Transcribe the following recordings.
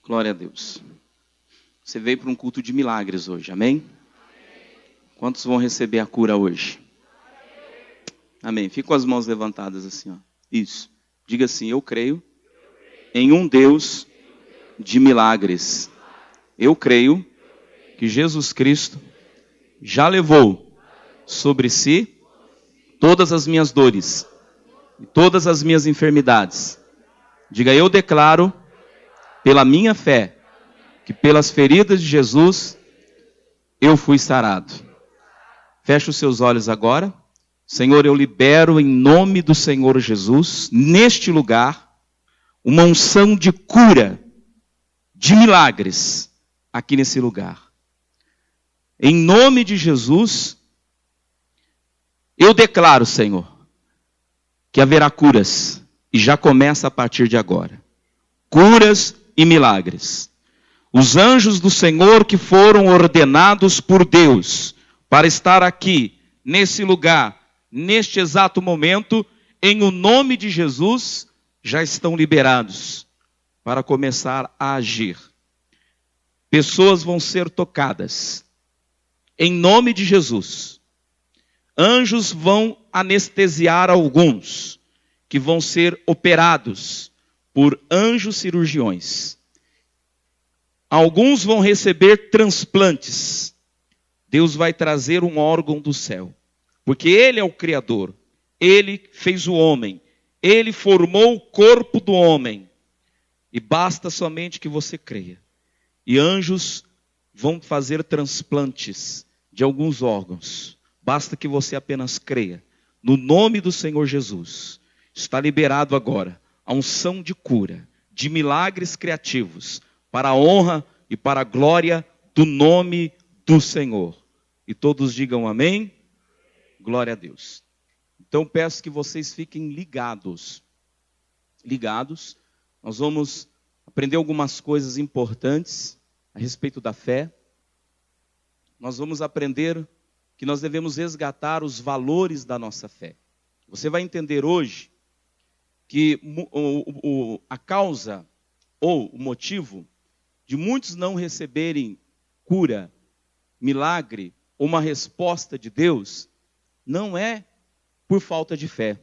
Glória a Deus. Você veio para um culto de milagres hoje, amém? Quantos vão receber a cura hoje? Amém. Fica com as mãos levantadas assim, ó. Isso. Diga assim: eu creio em um Deus de milagres. Eu creio que Jesus Cristo já levou sobre si todas as minhas dores e todas as minhas enfermidades. Diga: eu declaro pela minha fé que pelas feridas de Jesus eu fui sarado. Feche os seus olhos agora. Senhor, eu libero em nome do Senhor Jesus, neste lugar, uma unção de cura, de milagres, aqui nesse lugar. Em nome de Jesus, eu declaro, Senhor, que haverá curas, e já começa a partir de agora. Curas e milagres. Os anjos do Senhor que foram ordenados por Deus para estar aqui, nesse lugar, neste exato momento, em o nome de Jesus, já estão liberados para começar a agir. Pessoas vão ser tocadas, em nome de Jesus. Anjos vão anestesiar alguns, que vão ser operados por anjos cirurgiões. Alguns vão receber transplantes. Deus vai trazer um órgão do céu, porque Ele é o Criador. Ele fez o homem. Ele formou o corpo do homem. E basta somente que você creia. E anjos vão fazer transplantes de alguns órgãos. Basta que você apenas creia. No nome do Senhor Jesus, está liberado agora a unção de cura, de milagres criativos, para a honra e para a glória do nome do Senhor. E todos digam amém. Glória a Deus. Então peço que vocês fiquem ligados. Nós vamos aprender algumas coisas importantes a respeito da fé. Nós vamos aprender que nós devemos resgatar os valores da nossa fé. Você vai entender hoje que a causa ou o motivo de muitos não receberem cura, milagre ou uma resposta de Deus não é por falta de fé.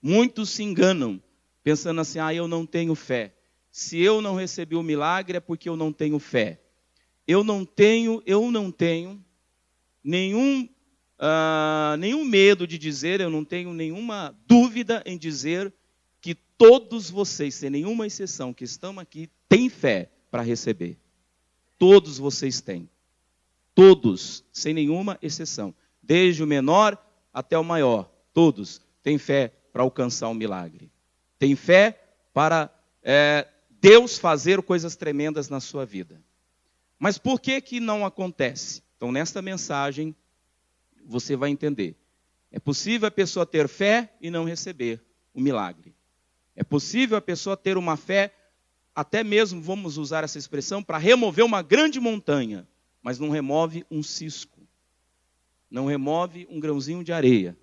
Muitos se enganam pensando assim: eu não tenho fé. Se eu não recebi o milagre é porque eu não tenho fé. Eu não tenho nenhum medo de dizer, eu não tenho nenhuma dúvida em dizer que todos vocês, sem nenhuma exceção, que estão aqui, têm fé para receber. Todos vocês têm. Todos, sem nenhuma exceção. Desde o menor até o maior. Todos têm fé para alcançar um milagre. Têm fé para Deus fazer coisas tremendas na sua vida. Mas por que não acontece? Então, nesta mensagem, você vai entender. É possível a pessoa ter fé e não receber o milagre. É possível a pessoa ter uma fé, até mesmo, vamos usar essa expressão, para remover uma grande montanha, mas não remove um cisco. Não remove um grãozinho de areia.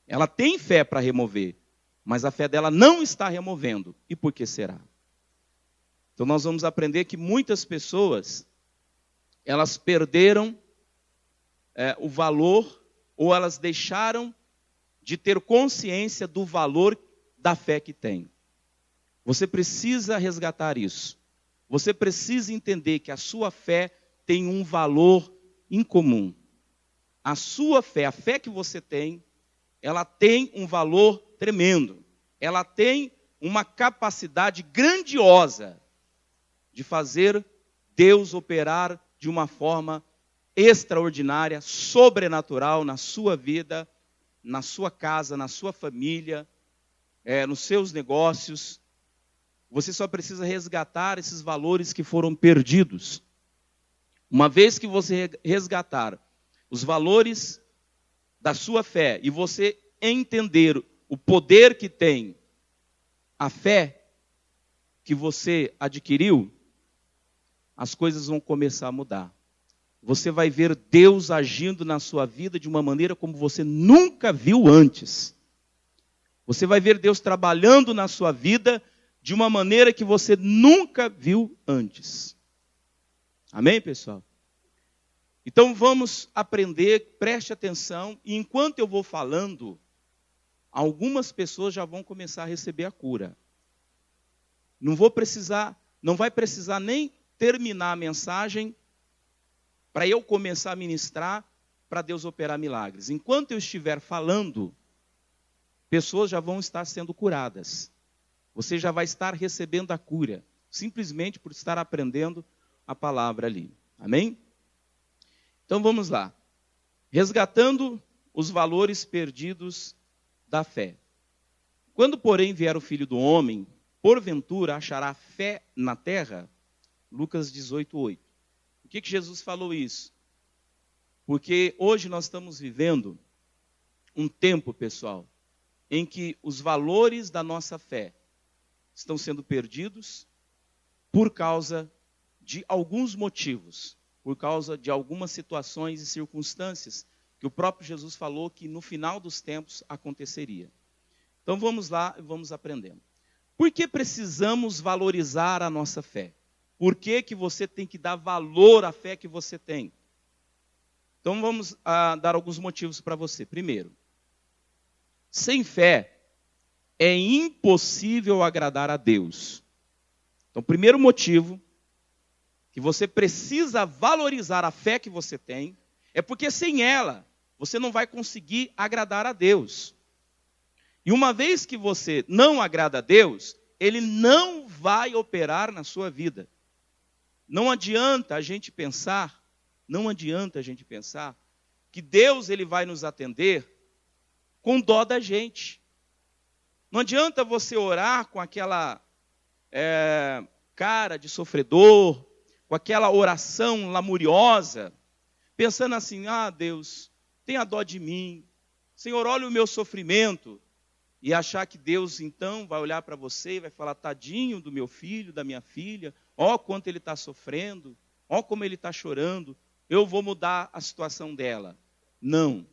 Ela tem fé para remover, mas a fé dela não está removendo. E por que será? Então nós vamos aprender que muitas pessoas, elas perderam o valor, ou elas deixaram de ter consciência do valor da fé que tem. Você precisa resgatar isso. Você precisa entender que a sua fé tem um valor incomum. A sua fé, a fé que você tem, ela tem um valor tremendo. Ela tem uma capacidade grandiosa de fazer Deus operar de uma forma extraordinária, sobrenatural na sua vida, na sua casa, na sua família, nos seus negócios. Você só precisa resgatar esses valores que foram perdidos. Uma vez que você resgatar os valores da sua fé e você entender o poder que tem a fé que você adquiriu, as coisas vão começar a mudar. Você vai ver Deus agindo na sua vida de uma maneira como você nunca viu antes. Você vai ver Deus trabalhando na sua vida de uma maneira que você nunca viu antes. Amém, pessoal? Então vamos aprender, preste atenção, e enquanto eu vou falando, algumas pessoas já vão começar a receber a cura. Não vai precisar nem terminar a mensagem para eu começar a ministrar, para Deus operar milagres. Enquanto eu estiver falando, pessoas já vão estar sendo curadas. Você já vai estar recebendo a cura, simplesmente por estar aprendendo a palavra ali. Amém? Então vamos lá. Resgatando os valores perdidos da fé. Quando, porém, vier o Filho do Homem, porventura achará fé na terra? Lucas 18:8. Por que Jesus falou isso? Porque hoje nós estamos vivendo um tempo, pessoal, em que os valores da nossa fé estão sendo perdidos por causa de alguns motivos, por causa de algumas situações e circunstâncias que o próprio Jesus falou que no final dos tempos aconteceria. Então vamos lá e vamos aprendendo. Por que precisamos valorizar a nossa fé? Por que você tem que dar valor à fé que você tem? Então vamos dar alguns motivos para você. Primeiro, sem fé é impossível agradar a Deus. Então, o primeiro motivo que você precisa valorizar a fé que você tem é porque sem ela você não vai conseguir agradar a Deus. E uma vez que você não agrada a Deus, Ele não vai operar na sua vida. Não adianta a gente pensar que Deus ele vai nos atender com dó da gente. Não adianta você orar com aquela cara de sofredor, com aquela oração lamuriosa, pensando assim, Deus, tenha dó de mim. Senhor, olha o meu sofrimento. E achar que Deus, então, vai olhar para você e vai falar, tadinho do meu filho, da minha filha, ó quanto ele está sofrendo, ó como ele está chorando, eu vou mudar a situação dela. Não.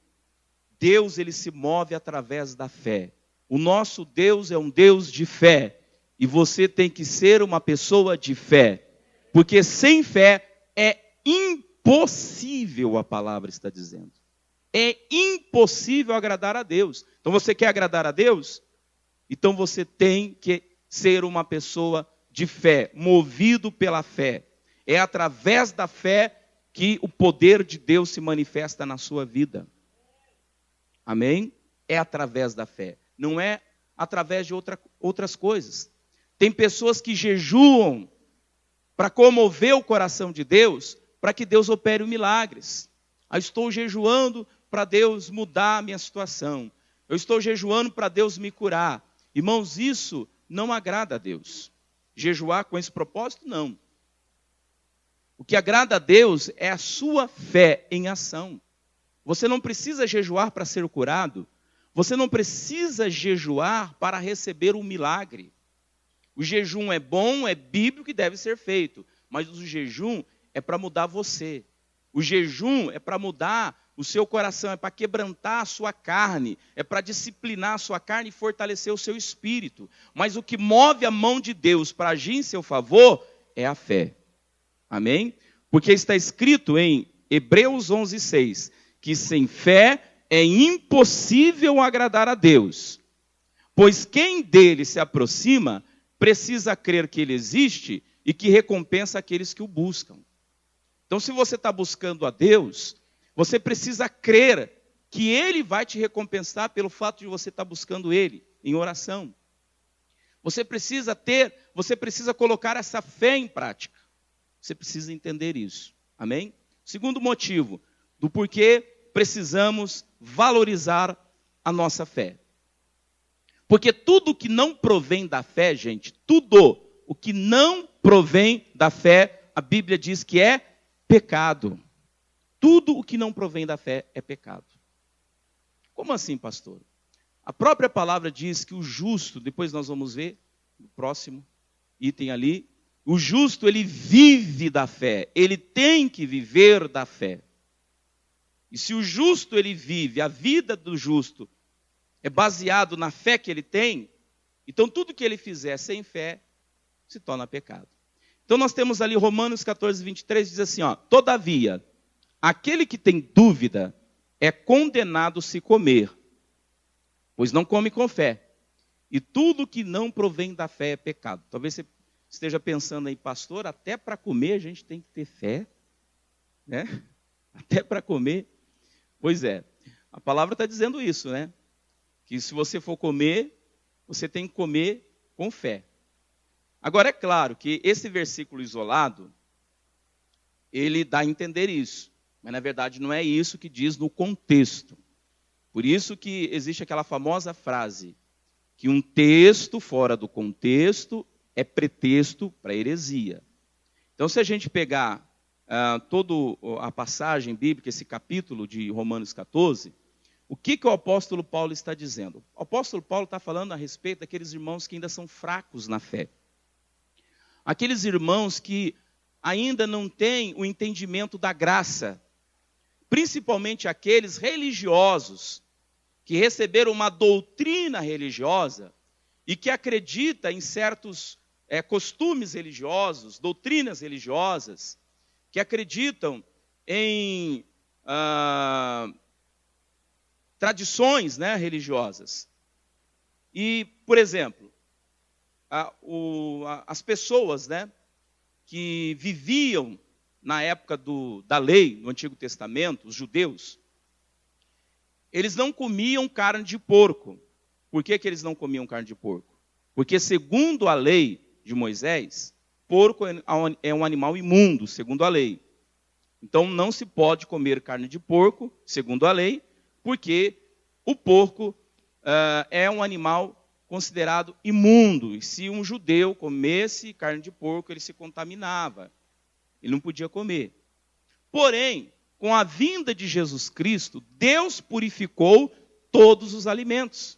Deus, ele se move através da fé. O nosso Deus é um Deus de fé. E você tem que ser uma pessoa de fé. Porque sem fé é impossível, a palavra está dizendo. É impossível agradar a Deus. Então você quer agradar a Deus? Então você tem que ser uma pessoa de fé, movido pela fé. É através da fé que o poder de Deus se manifesta na sua vida. Amém? É através da fé. Não é através de outras coisas. Tem pessoas que jejuam para comover o coração de Deus, para que Deus opere milagres. Eu estou jejuando para Deus mudar a minha situação. Eu estou jejuando para Deus me curar. Irmãos, isso não agrada a Deus. Jejuar com esse propósito, não. O que agrada a Deus é a sua fé em ação. Você não precisa jejuar para ser curado. Você não precisa jejuar para receber um milagre. O jejum é bom, é bíblico e deve ser feito. Mas o jejum é para mudar você. O jejum é para mudar o seu coração, é para quebrantar a sua carne, é para disciplinar a sua carne e fortalecer o seu espírito. Mas o que move a mão de Deus para agir em seu favor é a fé. Amém? Porque está escrito em Hebreus 11:6, que sem fé é impossível agradar a Deus. Pois quem dele se aproxima precisa crer que ele existe e que recompensa aqueles que o buscam. Então, se você está buscando a Deus, você precisa crer que Ele vai te recompensar pelo fato de você estar buscando Ele em oração. Você precisa colocar essa fé em prática. Você precisa entender isso. Amém? Segundo motivo do porquê precisamos valorizar a nossa fé. Porque tudo que não provém da fé, gente, tudo o que não provém da fé, a Bíblia diz que é pecado. Tudo o que não provém da fé é pecado. Como assim, pastor? A própria palavra diz que o justo, depois nós vamos ver, no próximo item ali, o justo ele vive da fé, ele tem que viver da fé. E se o justo ele vive, a vida do justo é baseado na fé que ele tem, Então, tudo que ele fizer sem fé se torna pecado. Então, nós temos ali Romanos 14, 23, diz assim, ó, todavia, aquele que tem dúvida é condenado se comer, pois não come com fé. E tudo que não provém da fé é pecado. Talvez você esteja pensando aí, pastor, até para comer a gente tem que ter fé, né? Até para comer. Pois é, a palavra está dizendo isso, né? Que se você for comer, você tem que comer com fé. Agora, é claro que esse versículo isolado, ele dá a entender isso. Mas, na verdade, não é isso que diz no contexto. Por isso que existe aquela famosa frase, que um texto fora do contexto é pretexto para heresia. Então, se a gente pegar toda a passagem bíblica, esse capítulo de Romanos 14, o que o apóstolo Paulo está dizendo? O apóstolo Paulo está falando a respeito daqueles irmãos que ainda são fracos na fé. Aqueles irmãos que ainda não têm o entendimento da graça, principalmente aqueles religiosos que receberam uma doutrina religiosa e que acredita em certos costumes religiosos, doutrinas religiosas, que acreditam em tradições, né, religiosas. E, por exemplo, as pessoas, né, que viviam na época da lei, no Antigo Testamento, os judeus, eles não comiam carne de porco. Por que eles não comiam carne de porco? Porque, segundo a lei de Moisés, porco é um animal imundo, segundo a lei. Então, não se pode comer carne de porco, segundo a lei, porque o porco é um animal considerado imundo. E se um judeu comesse carne de porco, ele se contaminava. Ele não podia comer. Porém, com a vinda de Jesus Cristo, Deus purificou todos os alimentos.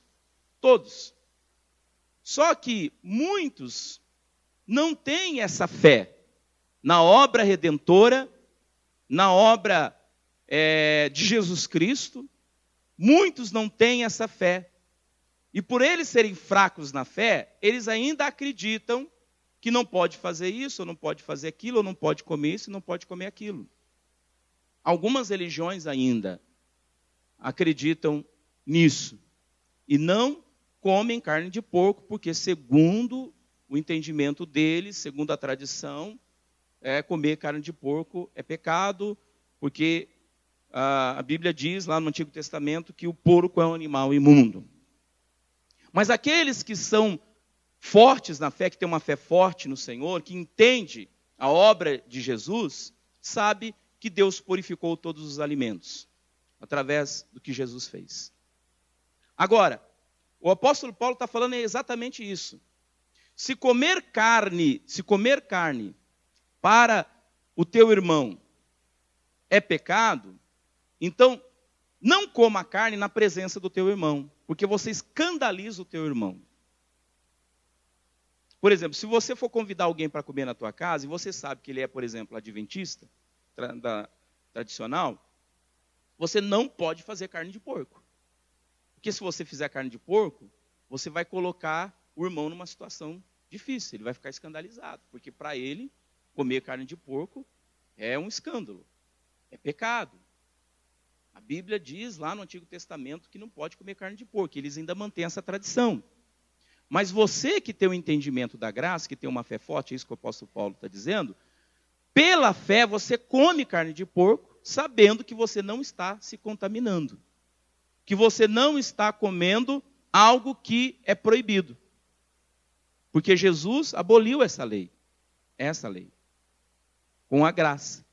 Todos. Só que muitos não têm essa fé na obra redentora, na obra de Jesus Cristo. Muitos não têm essa fé. E por eles serem fracos na fé, eles ainda acreditam que não pode fazer isso, ou não pode fazer aquilo, ou não pode comer isso, ou não pode comer aquilo. Algumas religiões ainda acreditam nisso. E não comem carne de porco, porque segundo o entendimento deles, segundo a tradição, comer carne de porco é pecado, porque a Bíblia diz lá no Antigo Testamento que o porco é um animal imundo. Mas aqueles que são fortes na fé, que têm uma fé forte no Senhor, que entende a obra de Jesus, sabe que Deus purificou todos os alimentos, através do que Jesus fez. Agora, o apóstolo Paulo está falando exatamente isso. Se comer carne para o teu irmão é pecado, então não coma carne na presença do teu irmão, porque você escandaliza o teu irmão. Por exemplo, se você for convidar alguém para comer na tua casa, e você sabe que ele é, por exemplo, adventista, tradicional, você não pode fazer carne de porco. Porque se você fizer carne de porco, você vai colocar o irmão numa situação difícil, ele vai ficar escandalizado, porque para ele, comer carne de porco é um escândalo, é pecado. A Bíblia diz lá no Antigo Testamento que não pode comer carne de porco, eles ainda mantêm essa tradição. Mas você que tem o entendimento da graça, que tem uma fé forte, é isso que o apóstolo Paulo está dizendo, pela fé você come carne de porco, sabendo que você não está se contaminando. Que você não está comendo algo que é proibido. Porque Jesus aboliu essa lei, com a graça.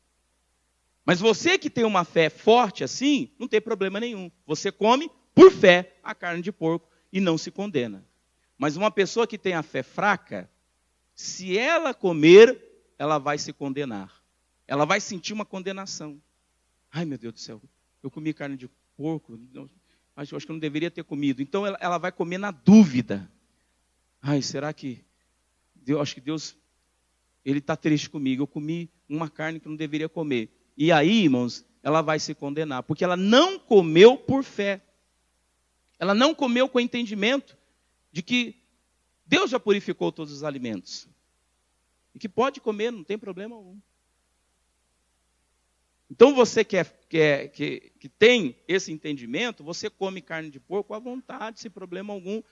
Mas você que tem uma fé forte assim, não tem problema nenhum. Você come, por fé, a carne de porco e não se condena. Mas uma pessoa que tem a fé fraca, se ela comer, ela vai se condenar. Ela vai sentir uma condenação. Ai, meu Deus do céu, eu comi carne de porco, acho que eu não deveria ter comido. Então ela vai comer na dúvida. Ai, será que acho que Deus, Ele está triste comigo. Eu comi uma carne que eu não deveria comer. E aí, irmãos, ela vai se condenar, porque ela não comeu por fé. Ela não comeu com entendimento de que Deus já purificou todos os alimentos. E que pode comer, não tem problema algum. Então você que tem esse entendimento, você come carne de porco à vontade, sem problema algum.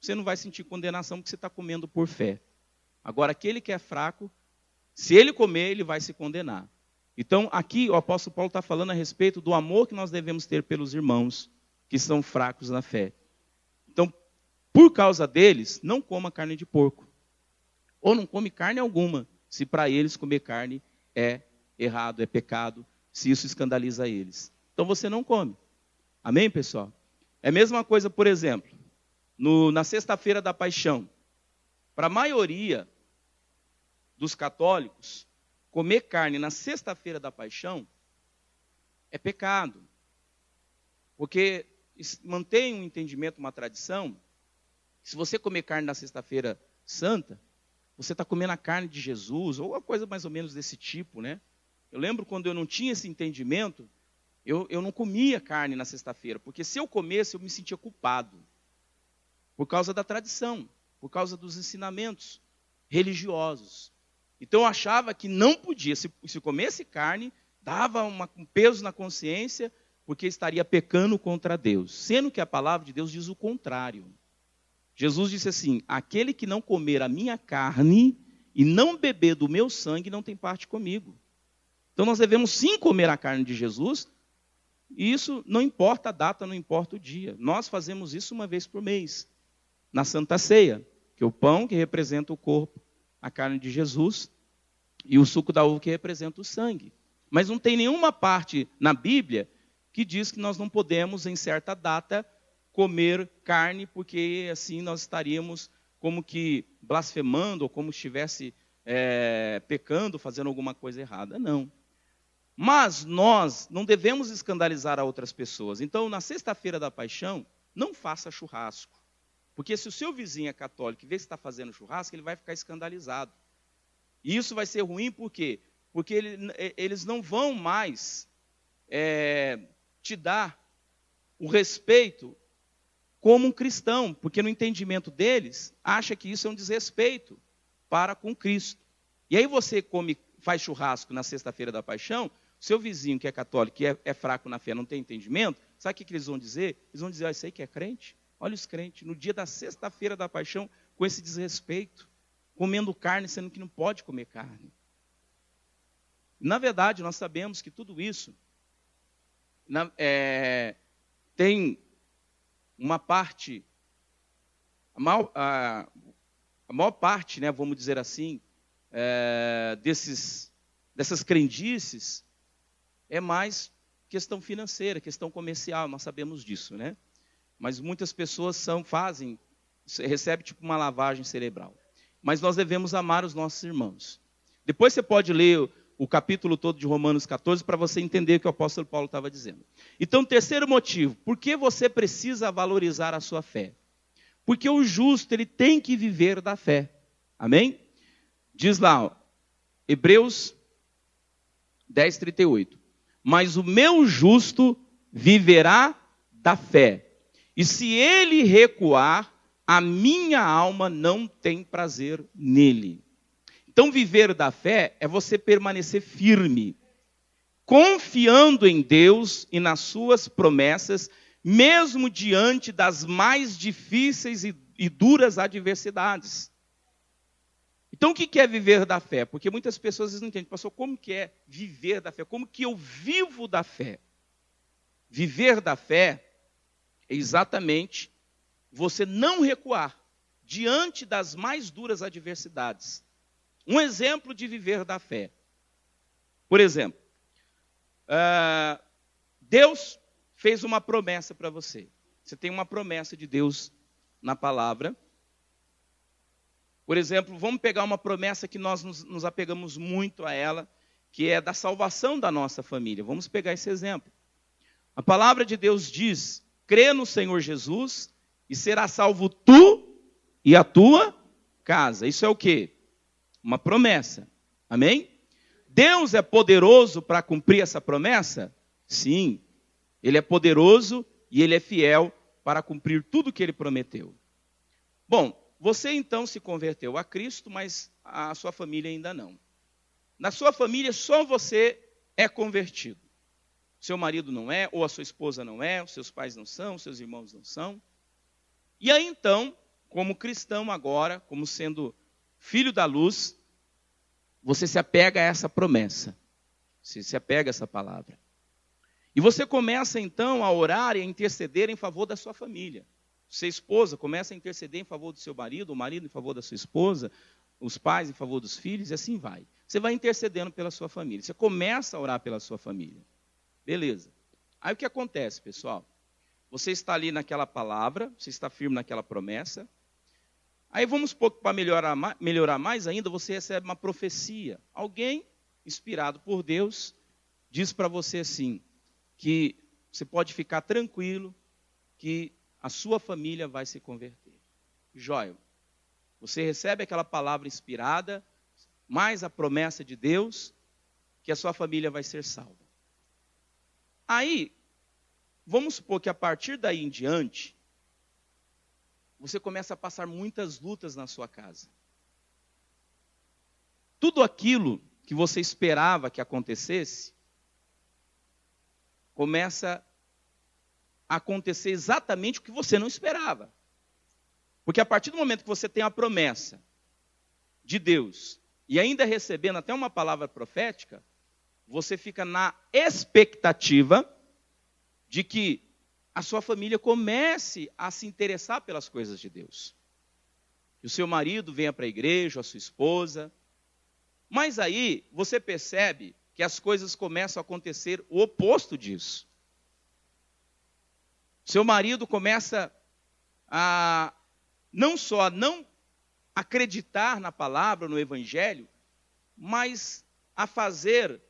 Você não vai sentir condenação porque você está comendo por fé. Agora, aquele que é fraco, se ele comer, ele vai se condenar. Então, aqui o apóstolo Paulo está falando a respeito do amor que nós devemos ter pelos irmãos que são fracos na fé. Então, por causa deles, não coma carne de porco. Ou não come carne alguma, se para eles comer carne é errado, é pecado, se isso escandaliza eles. Então você não come. Amém, pessoal? É a mesma coisa, por exemplo, na sexta-feira da paixão. Para a maioria dos católicos, comer carne na sexta-feira da paixão é pecado. Porque mantém um entendimento, uma tradição, se você comer carne na sexta-feira santa, você está comendo a carne de Jesus, ou uma coisa mais ou menos desse tipo, né? Eu lembro quando eu não tinha esse entendimento, eu não comia carne na sexta-feira, porque se eu comesse, eu me sentia culpado. Por causa da tradição, por causa dos ensinamentos religiosos. Então eu achava que não podia, se comesse carne, dava um peso na consciência, porque estaria pecando contra Deus. Sendo que a palavra de Deus diz o contrário. Jesus disse assim, aquele que não comer a minha carne e não beber do meu sangue não tem parte comigo. Então nós devemos sim comer a carne de Jesus, e isso não importa a data, não importa o dia. Nós fazemos isso uma vez por mês, na Santa Ceia, que é o pão que representa o corpo, a carne de Jesus, e o suco da uva que representa o sangue. Mas não tem nenhuma parte na Bíblia que diz que nós não podemos, em certa data, comer carne, porque assim nós estaríamos como que blasfemando, ou como estivesse pecando, fazendo alguma coisa errada. Não. Mas nós não devemos escandalizar a outras pessoas. Então, na sexta-feira da paixão, não faça churrasco. Porque se o seu vizinho é católico e vê que você está fazendo churrasco, ele vai ficar escandalizado. E isso vai ser ruim por quê? Porque eles não vão mais te dar o respeito como um cristão, porque no entendimento deles, acha que isso é um desrespeito para com Cristo. E aí você faz churrasco na sexta-feira da paixão, seu vizinho que é católico, que é fraco na fé, não tem entendimento, sabe o que eles vão dizer? Eles vão dizer, isso aí que é crente? Olha os crentes, no dia da sexta-feira da paixão, com esse desrespeito, comendo carne, sendo que não pode comer carne. Na verdade, nós sabemos que tudo isso tem uma parte, a maior parte, né, vamos dizer assim, dessas crendices é mais questão financeira, questão comercial, nós sabemos disso, né? Mas muitas pessoas recebem tipo uma lavagem cerebral. Mas nós devemos amar os nossos irmãos. Depois você pode ler o capítulo todo de Romanos 14 para você entender o que o apóstolo Paulo estava dizendo. Então, terceiro motivo, por que você precisa valorizar a sua fé? Porque o justo, ele tem que viver da fé. Amém? Diz lá, ó, Hebreus 10:38. Mas o meu justo viverá da fé. E se ele recuar, a minha alma não tem prazer nele. Então, viver da fé é você permanecer firme, confiando em Deus e nas suas promessas, mesmo diante das mais difíceis e duras adversidades. Então, o que é viver da fé? Porque muitas pessoas não entendem, pastor, como que é viver da fé? Como que eu vivo da fé? Viver da fé é exatamente você não recuar diante das mais duras adversidades. Um exemplo de viver da fé. Por exemplo, Deus fez uma promessa para você. Você tem uma promessa de Deus na palavra. Por exemplo, vamos pegar uma promessa que nós nos apegamos muito a ela, que é da salvação da nossa família. Vamos pegar esse exemplo. A palavra de Deus diz, crê no Senhor Jesus e será salvo tu e a tua casa. Isso é o quê? Uma promessa. Amém? Deus é poderoso para cumprir essa promessa? Sim. Ele é poderoso e ele é fiel para cumprir tudo o que ele prometeu. Bom, você então se converteu a Cristo, mas a sua família ainda não. Na sua família só você é convertido. Seu marido não é, ou a sua esposa não é, os seus pais não são, os seus irmãos não são. E aí então, como cristão agora, como sendo filho da luz, você se apega a essa promessa. Você se apega a essa palavra. E você começa então a orar e a interceder em favor da sua família. Sua esposa começa a interceder em favor do seu marido, o marido em favor da sua esposa, os pais em favor dos filhos, e assim vai. Você vai intercedendo pela sua família. Você começa a orar pela sua família. Beleza. Aí o que acontece, pessoal? Você está ali naquela palavra, você está firme naquela promessa. Aí vamos para melhorar mais ainda, você recebe uma profecia. Alguém, inspirado por Deus, diz para você assim, que você pode ficar tranquilo, que a sua família vai se converter. Jóia. Você recebe aquela palavra inspirada, mais a promessa de Deus, que a sua família vai ser salva. Aí, vamos supor que a partir daí em diante, você começa a passar muitas lutas na sua casa. Tudo aquilo que você esperava que acontecesse, começa a acontecer exatamente o que você não esperava. Porque a partir do momento que você tem a promessa de Deus, e ainda recebendo até uma palavra profética, você fica na expectativa de que a sua família comece a se interessar pelas coisas de Deus. Que o seu marido venha para a igreja, a sua esposa. Mas aí você percebe que as coisas começam a acontecer o oposto disso. Seu marido começa a não só não acreditar na palavra, no evangelho, mas a fazer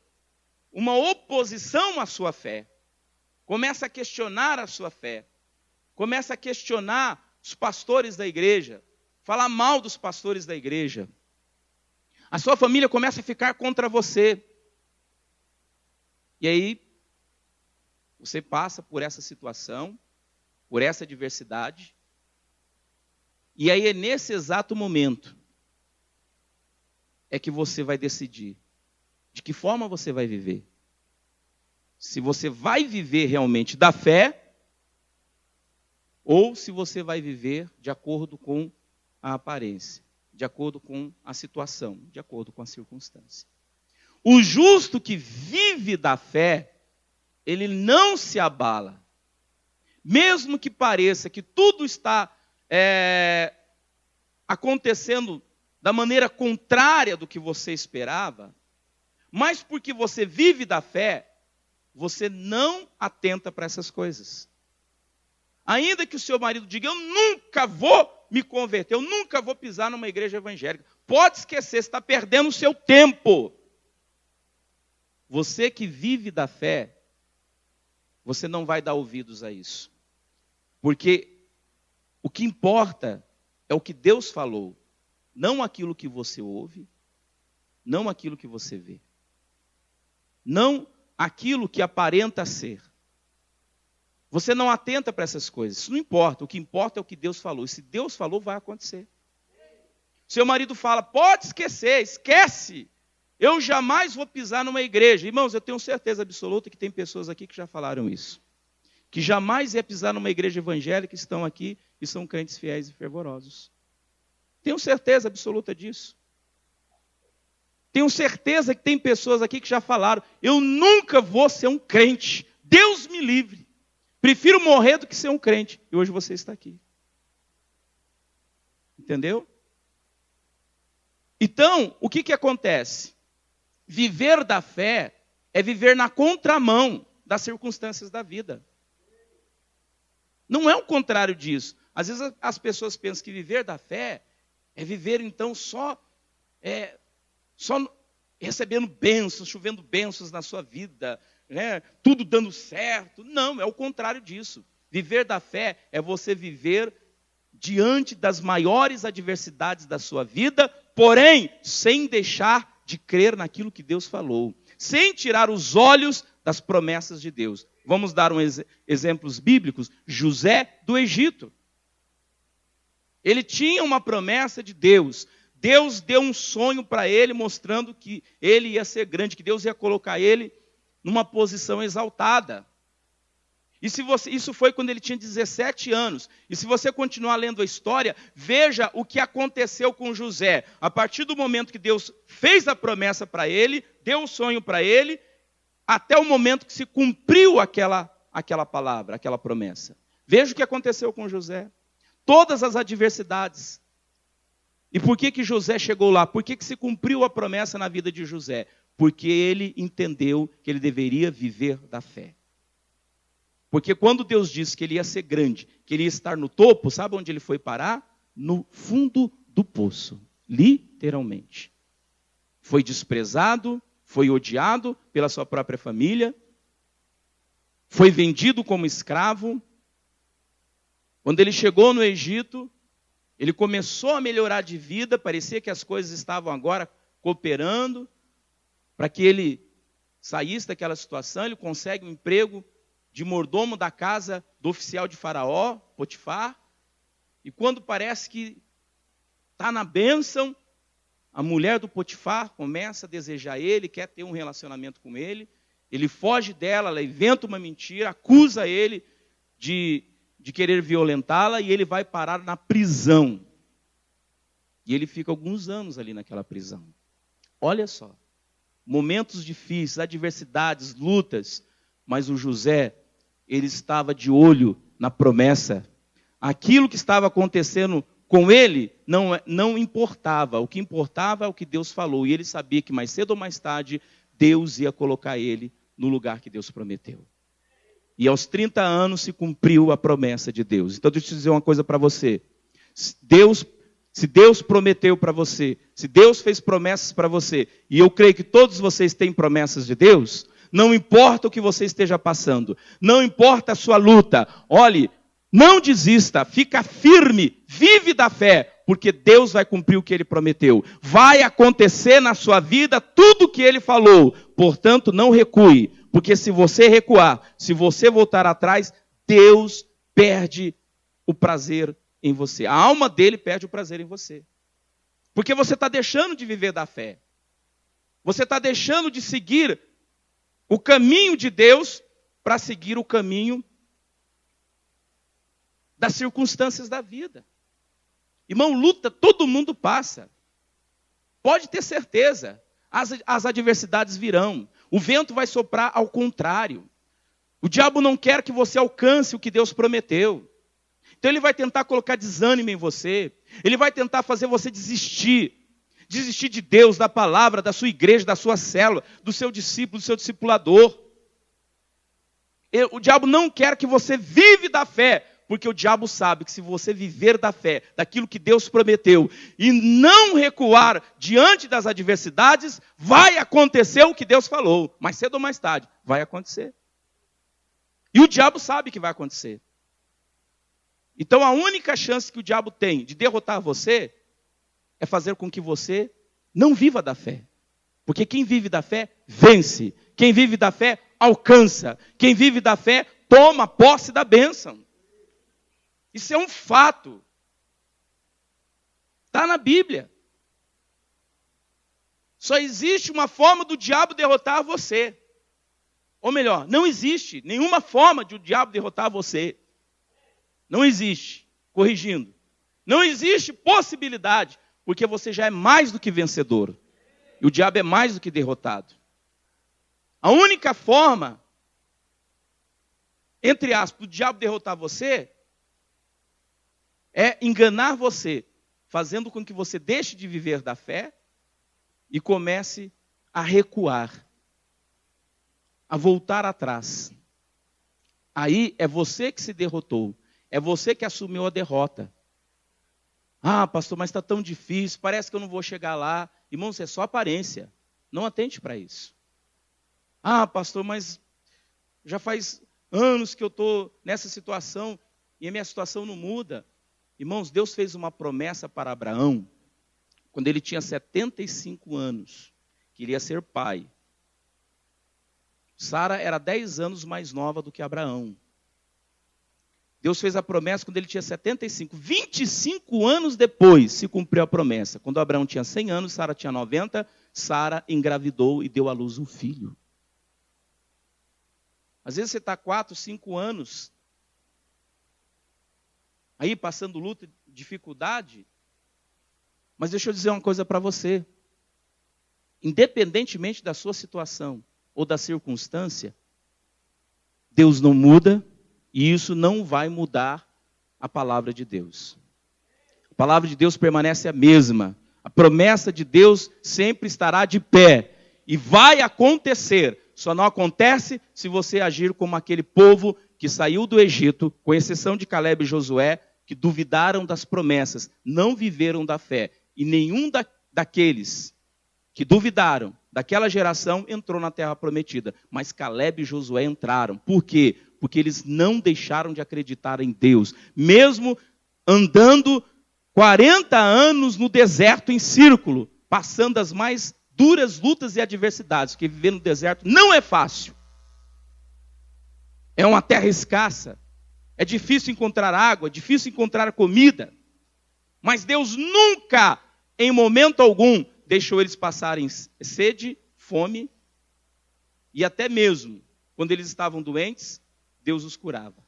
uma oposição à sua fé. Começa a questionar a sua fé. Começa a questionar os pastores da igreja. Falar mal dos pastores da igreja. A sua família começa a ficar contra você. E aí, você passa por essa situação, por essa adversidade. E aí é nesse exato momento é que você vai decidir de que forma você vai viver. Se você vai viver realmente da fé, ou se você vai viver de acordo com a aparência, de acordo com a situação, de acordo com a circunstância. O justo que vive da fé, ele não se abala. Mesmo que pareça que tudo está acontecendo da maneira contrária do que você esperava, mas porque você vive da fé, você não atenta para essas coisas. Ainda que o seu marido diga, eu nunca vou me converter, eu nunca vou pisar numa igreja evangélica. Pode esquecer, você está perdendo o seu tempo. Você que vive da fé, você não vai dar ouvidos a isso. Porque o que importa é o que Deus falou, não aquilo que você ouve, não aquilo que você vê. Não aquilo que aparenta ser. Você não atenta para essas coisas. Isso não importa. O que importa é o que Deus falou. E se Deus falou, vai acontecer. Seu marido fala, pode esquecer, esquece. Eu jamais vou pisar numa igreja. Irmãos, eu tenho certeza absoluta que tem pessoas aqui que já falaram isso. Que jamais ia pisar numa igreja evangélica, estão aqui e são crentes fiéis e fervorosos. Tenho certeza absoluta disso. Tenho certeza que tem pessoas aqui que já falaram, eu nunca vou ser um crente. Deus me livre. Prefiro morrer do que ser um crente. E hoje você está aqui. Entendeu? Então, o que acontece? Viver da fé é viver na contramão das circunstâncias da vida. Não é o contrário disso. Às vezes as pessoas pensam que viver da fé é viver então só recebendo bênçãos, chovendo bênçãos na sua vida, né? Tudo dando certo. Não, é o contrário disso. Viver da fé é você viver diante das maiores adversidades da sua vida, porém, sem deixar de crer naquilo que Deus falou, sem tirar os olhos das promessas de Deus. Vamos dar exemplos bíblicos. José do Egito. Ele tinha uma promessa de Deus. Deus deu um sonho para ele, mostrando que ele ia ser grande, que Deus ia colocar ele numa posição exaltada. Isso foi quando ele tinha 17 anos. E se você continuar lendo a história, veja o que aconteceu com José. A partir do momento que Deus fez a promessa para ele, deu o sonho para ele, até o momento que se cumpriu aquela palavra, aquela promessa. Veja o que aconteceu com José. Todas as adversidades. E por que José chegou lá? Por que se cumpriu a promessa na vida de José? Porque ele entendeu que ele deveria viver da fé. Porque quando Deus disse que ele ia ser grande, que ele ia estar no topo, sabe onde ele foi parar? No fundo do poço, literalmente. Foi desprezado, foi odiado pela sua própria família, foi vendido como escravo. Quando ele chegou no Egito, ele começou a melhorar de vida, parecia que as coisas estavam agora cooperando, para que ele saísse daquela situação. Ele consegue um emprego de mordomo da casa do oficial de Faraó, Potifar, e quando parece que está na bênção, a mulher do Potifar começa a desejar ele, quer ter um relacionamento com ele, ele foge dela, ela inventa uma mentira, acusa ele de querer violentá-la, e ele vai parar na prisão. E ele fica alguns anos ali naquela prisão. Olha só, momentos difíceis, adversidades, lutas, mas o José, ele estava de olho na promessa. Aquilo que estava acontecendo com ele não importava. O que importava é o que Deus falou. E ele sabia que mais cedo ou mais tarde, Deus ia colocar ele no lugar que Deus prometeu. E aos 30 anos se cumpriu a promessa de Deus. Então deixa eu dizer uma coisa para você. Se Deus prometeu para você, se Deus fez promessas para você, e eu creio que todos vocês têm promessas de Deus, não importa o que você esteja passando, não importa a sua luta, olhe, não desista, fica firme, vive da fé, porque Deus vai cumprir o que Ele prometeu. Vai acontecer na sua vida tudo o que Ele falou, portanto não recue, porque se você recuar, se você voltar atrás, Deus perde o prazer em você. A alma dele perde o prazer em você. Porque você está deixando de viver da fé. Você está deixando de seguir o caminho de Deus para seguir o caminho das circunstâncias da vida. Irmão, luta todo mundo passa. Pode ter certeza. As adversidades virão. O vento vai soprar ao contrário. O diabo não quer que você alcance o que Deus prometeu. Então ele vai tentar colocar desânimo em você. Ele vai tentar fazer você desistir. Desistir de Deus, da palavra, da sua igreja, da sua célula, do seu discípulo, do seu discipulador. O diabo não quer que você vive da fé, porque o diabo sabe que se você viver da fé, daquilo que Deus prometeu, e não recuar diante das adversidades, vai acontecer o que Deus falou. Mais cedo ou mais tarde, vai acontecer. E o diabo sabe que vai acontecer. Então a única chance que o diabo tem de derrotar você é fazer com que você não viva da fé. Porque quem vive da fé, vence. Quem vive da fé, alcança. Quem vive da fé, toma posse da bênção. Isso é um fato. Está na Bíblia. Só existe uma forma do diabo derrotar você. Ou melhor, não existe nenhuma forma de o diabo derrotar você. Não existe. Corrigindo. Não existe possibilidade, porque você já é mais do que vencedor. E o diabo é mais do que derrotado. A única forma, entre aspas, do diabo derrotar você, é enganar você, fazendo com que você deixe de viver da fé e comece a recuar, a voltar atrás. Aí é você que se derrotou, é você que assumiu a derrota. Ah, pastor, mas está tão difícil, parece que eu não vou chegar lá. Irmãos, é só aparência, não atente para isso. Ah, pastor, mas já faz anos que eu estou nessa situação e a minha situação não muda. Irmãos, Deus fez uma promessa para Abraão, quando ele tinha 75 anos, queria ser pai. Sara era 10 anos mais nova do que Abraão. Deus fez a promessa quando ele tinha 75. 25 anos depois se cumpriu a promessa. Quando Abraão tinha 100 anos, Sara tinha 90. Sara engravidou e deu à luz um filho. Às vezes você está 4, 5 anos aí passando luta, dificuldade. Mas deixa eu dizer uma coisa para você. Independentemente da sua situação ou da circunstância, Deus não muda e isso não vai mudar a palavra de Deus. A palavra de Deus permanece a mesma. A promessa de Deus sempre estará de pé e vai acontecer. Só não acontece se você agir como aquele povo que saiu do Egito, com exceção de Caleb e Josué, que duvidaram das promessas, não viveram da fé. E nenhum daqueles que duvidaram daquela geração entrou na terra prometida. Mas Caleb e Josué entraram. Por quê? Porque eles não deixaram de acreditar em Deus. Mesmo andando 40 anos no deserto em círculo, passando as mais duras lutas e adversidades, porque viver no deserto não é fácil. É uma terra escassa. É difícil encontrar água, é difícil encontrar comida. Mas Deus nunca, em momento algum, deixou eles passarem sede, fome, e até mesmo, quando eles estavam doentes, Deus os curava.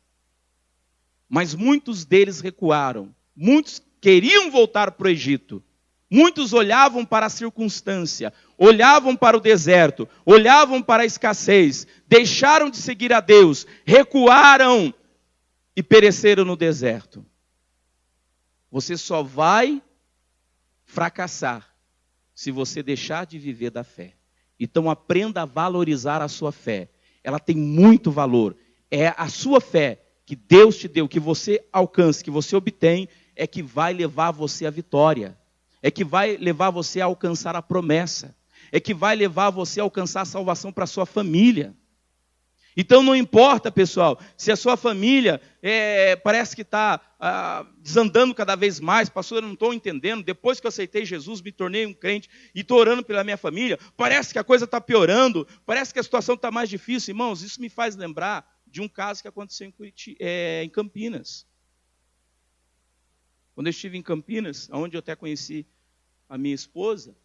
Mas muitos deles recuaram. Muitos queriam voltar para o Egito. Muitos olhavam para a circunstância, olhavam para o deserto, olhavam para a escassez, deixaram de seguir a Deus, recuaram e pereceram no deserto. Você só vai fracassar se você deixar de viver da fé. Então aprenda a valorizar a sua fé. Ela tem muito valor. É a sua fé que Deus te deu, que você alcança, que você obtém, é que vai levar você à vitória. É que vai levar você a alcançar a promessa. É que vai levar você a alcançar a salvação para a sua família. Então não importa, pessoal, se a sua família parece que está desandando cada vez mais. Pastor, eu não estou entendendo. Depois que eu aceitei Jesus, me tornei um crente e estou orando pela minha família. Parece que a coisa está piorando. Parece que a situação está mais difícil. Irmãos, isso me faz lembrar de um caso que aconteceu em Campinas. Quando eu estive em Campinas, onde eu até conheci a minha esposa,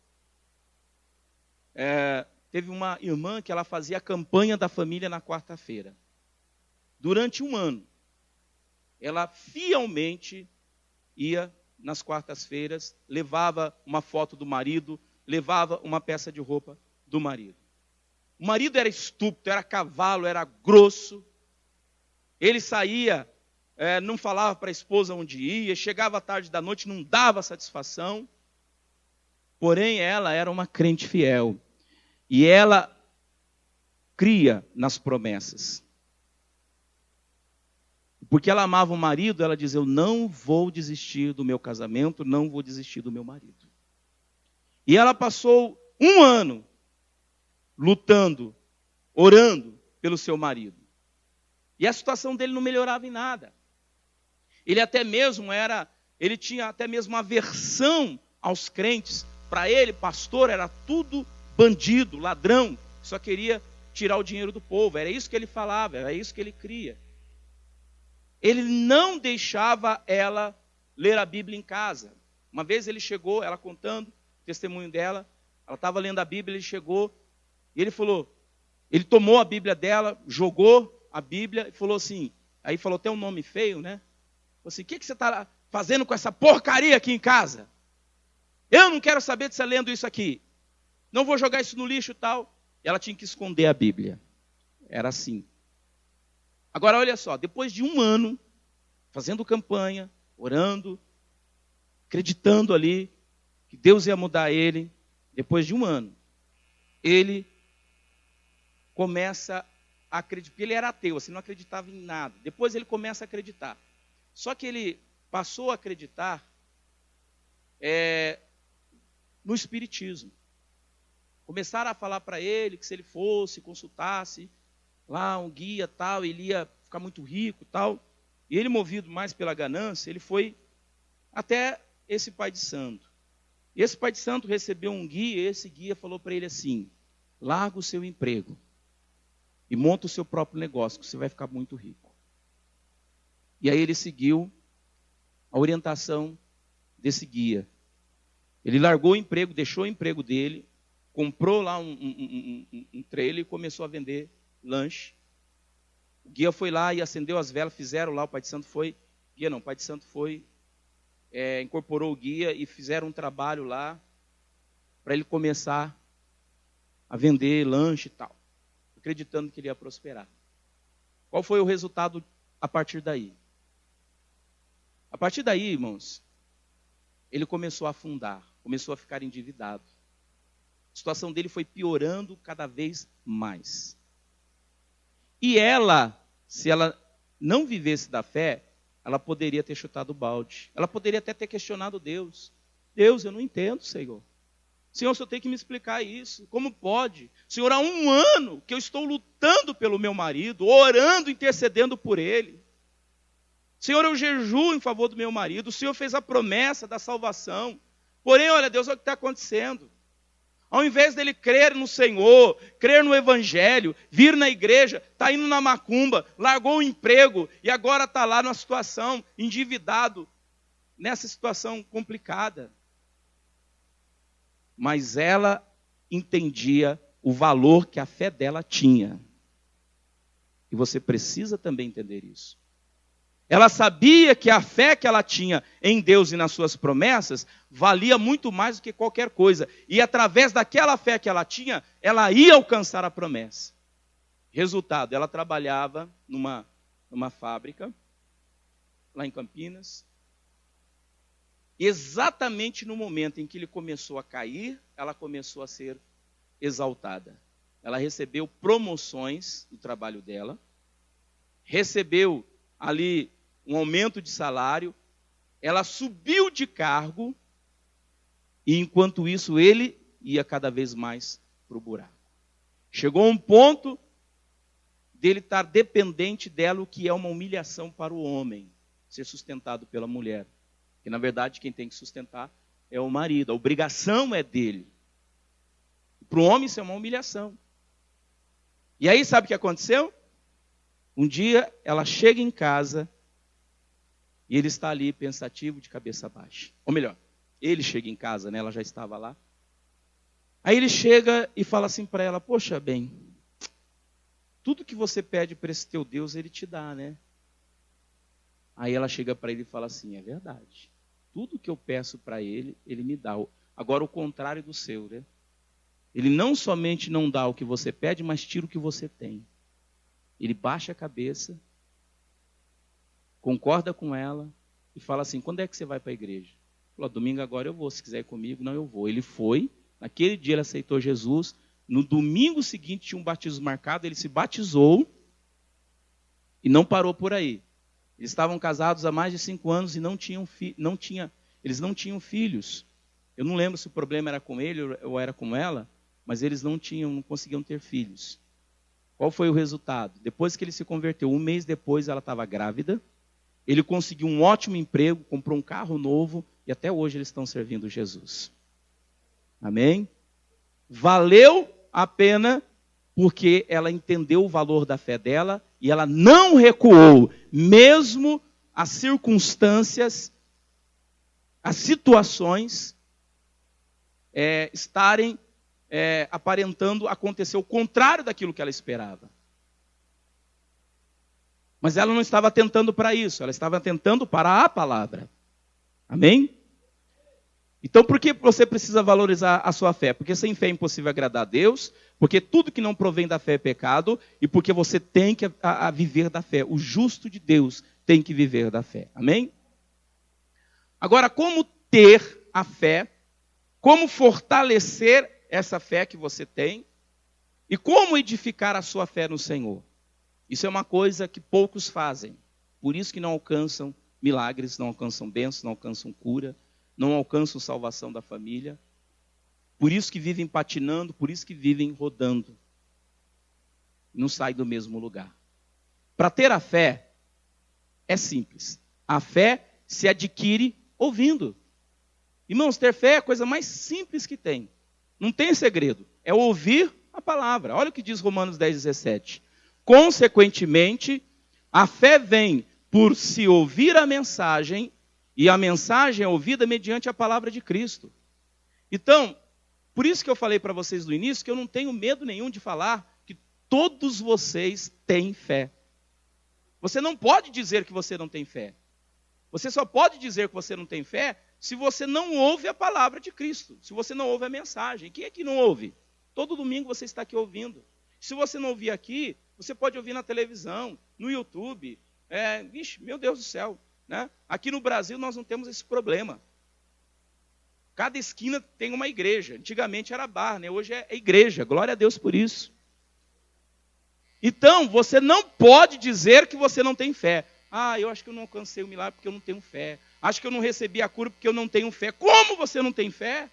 teve uma irmã que ela fazia a campanha da família na quarta-feira. Durante um ano, ela fielmente ia nas quartas-feiras, levava uma foto do marido, levava uma peça de roupa do marido. O marido era estúpido, era cavalo, era grosso. Ele saía, não falava para a esposa onde ia, chegava à tarde da noite, não dava satisfação. Porém, ela era uma crente fiel. E ela cria nas promessas. Porque ela amava o marido, ela dizia, eu não vou desistir do meu casamento, não vou desistir do meu marido. E ela passou um ano lutando, orando pelo seu marido. E a situação dele não melhorava em nada. Ele tinha até mesmo aversão aos crentes. Para ele, pastor, era tudo bandido, ladrão, só queria tirar o dinheiro do povo. Era isso que ele falava, era isso que ele cria. Ele não deixava ela ler a Bíblia em casa. Uma vez ele chegou, ela contando o testemunho dela, ela estava lendo a Bíblia, ele chegou, e ele falou, ele tomou a Bíblia dela, jogou a Bíblia, e falou assim, aí falou até um nome feio, né? Falou assim, o que você está fazendo com essa porcaria aqui em casa? Eu não quero saber de você lendo isso aqui. Não vou jogar isso no lixo e tal. E ela tinha que esconder a Bíblia. Era assim. Agora, olha só. Depois de um ano, fazendo campanha, orando, acreditando ali, que Deus ia mudar ele, depois de um ano, ele começa a acreditar. Porque ele era ateu, assim, não acreditava em nada. Depois ele começa a acreditar. Só que ele passou a acreditar no espiritismo. Começaram a falar para ele que se ele fosse, consultasse lá um guia tal, ele ia ficar muito rico tal. E ele, movido mais pela ganância, ele foi até esse pai de santo. E esse pai de santo recebeu um guia, e esse guia falou para ele assim, larga o seu emprego e monta o seu próprio negócio, que você vai ficar muito rico. E aí ele seguiu a orientação desse guia. Ele largou o emprego, deixou o emprego dele, comprou lá um trailer e começou a vender lanche. O guia foi lá e acendeu as velas, fizeram lá, o Pai de Santo foi, o Pai de Santo foi, incorporou o guia e fizeram um trabalho lá para ele começar a vender lanche e tal, acreditando que ele ia prosperar. Qual foi o resultado a partir daí? A partir daí, irmãos, ele começou a afundar, começou a ficar endividado. A situação dele foi piorando cada vez mais. E ela, se ela não vivesse da fé, ela poderia ter chutado o balde. Ela poderia até ter questionado Deus. Deus, eu não entendo, Senhor. Senhor, o Senhor tem que me explicar isso. Como pode? Senhor, há 1 ano que eu estou lutando pelo meu marido, orando, intercedendo por ele. Senhor, eu jejuo em favor do meu marido. O Senhor fez a promessa da salvação. Porém, olha, Deus, olha o que está acontecendo. Ao invés dele crer no Senhor, crer no Evangelho, vir na igreja, está indo na macumba, largou o emprego e agora está lá numa situação, endividado, nessa situação complicada. Mas ela entendia o valor que a fé dela tinha. E você precisa também entender isso. Ela sabia que a fé que ela tinha em Deus e nas suas promessas valia muito mais do que qualquer coisa. E através daquela fé que ela tinha, ela ia alcançar a promessa. Resultado, ela trabalhava numa fábrica, lá em Campinas. Exatamente no momento em que ele começou a cair, ela começou a ser exaltada. Ela recebeu promoções do trabalho dela, recebeu ali um aumento de salário, ela subiu de cargo, e enquanto isso ele ia cada vez mais para o buraco. Chegou um ponto dele estar dependente dela, o que é uma humilhação para o homem, ser sustentado pela mulher. Que na verdade quem tem que sustentar é o marido, a obrigação é dele. Para o homem isso é uma humilhação. E aí sabe o que aconteceu? Um dia ela chega em casa e ele está ali pensativo, de cabeça baixa. Ou melhor, ele chega em casa, né? Ela já estava lá. Aí ele chega e fala assim para ela: poxa, bem, tudo que você pede para esse teu Deus, ele te dá, né? Aí ela chega para ele e fala assim: é verdade. Tudo que eu peço para ele, ele me dá. Agora o contrário do seu, né? Ele não somente não dá o que você pede, mas tira o que você tem. Ele baixa a cabeça, concorda com ela e fala assim: quando é que você vai para a igreja? Falou: domingo agora eu vou, se quiser ir comigo, não, eu vou. Ele foi, naquele dia ele aceitou Jesus, no domingo seguinte tinha um batismo marcado, ele se batizou e não parou por aí. Eles estavam casados há mais de 5 anos e eles não tinham filhos. Eu não lembro se o problema era com ele ou era com ela, mas eles não conseguiam ter filhos. Qual foi o resultado? Depois que ele se converteu, 1 mês depois ela estava grávida, ele conseguiu um ótimo emprego, comprou um carro novo e até hoje eles estão servindo Jesus. Amém? Valeu a pena porque ela entendeu o valor da fé dela e ela não recuou, mesmo as circunstâncias, as situações estarem aparentando acontecer o contrário daquilo que ela esperava. Mas ela não estava atentando para isso, ela estava atentando para a palavra. Amém? Então, por que você precisa valorizar a sua fé? Porque sem fé é impossível agradar a Deus, porque tudo que não provém da fé é pecado, e porque você tem que viver da fé. O justo de Deus tem que viver da fé. Amém? Agora, como ter a fé? Como fortalecer essa fé que você tem? E como edificar a sua fé no Senhor? Isso é uma coisa que poucos fazem. Por isso que não alcançam milagres, não alcançam bênçãos, não alcançam cura, não alcançam salvação da família. Por isso que vivem patinando, por isso que vivem rodando. Não saem do mesmo lugar. Para ter a fé, é simples. A fé se adquire ouvindo. Irmãos, ter fé é a coisa mais simples que tem. Não tem segredo. É ouvir a palavra. Olha o que diz Romanos 10:17. Consequentemente, a fé vem por se ouvir a mensagem, e a mensagem é ouvida mediante a palavra de Cristo. Então, por isso que eu falei para vocês no início que eu não tenho medo nenhum de falar que todos vocês têm fé. Você não pode dizer que você não tem fé. Você só pode dizer que você não tem fé se você não ouve a palavra de Cristo, se você não ouve a mensagem. Quem é que não ouve? Todo domingo você está aqui ouvindo. Se você não ouvir aqui, você pode ouvir na televisão, no YouTube. Meu Deus do céu. Né? Aqui no Brasil nós não temos esse problema. Cada esquina tem uma igreja. Antigamente era bar, né? Hoje é igreja. Glória a Deus por isso. Então, você não pode dizer que você não tem fé. Eu acho que eu não alcancei o milagre porque eu não tenho fé. Acho que eu não recebi a cura porque eu não tenho fé. Como você não tem fé?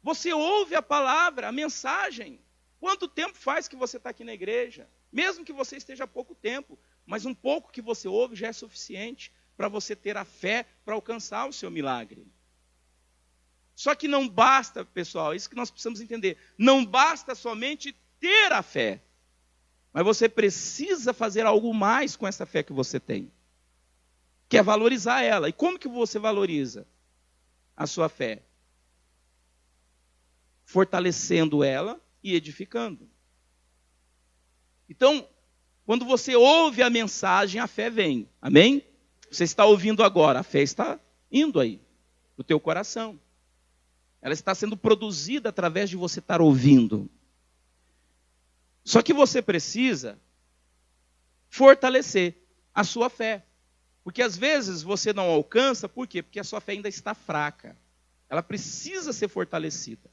Você ouve a palavra, a mensagem. Quanto tempo faz que você está aqui na igreja? Mesmo que você esteja há pouco tempo, mas um pouco que você ouve já é suficiente para você ter a fé para alcançar o seu milagre. Só que não basta, pessoal, isso que nós precisamos entender. Não basta somente ter a fé. Mas você precisa fazer algo mais com essa fé que você tem. Que é valorizar ela. E como que você valoriza a sua fé? Fortalecendo ela e edificando. Então, quando você ouve a mensagem, a fé vem. Amém? Você está ouvindo agora, a fé está indo aí, no teu coração. Ela está sendo produzida através de você estar ouvindo. Só que você precisa fortalecer a sua fé. Porque às vezes você não alcança, por quê? Porque a sua fé ainda está fraca. Ela precisa ser fortalecida.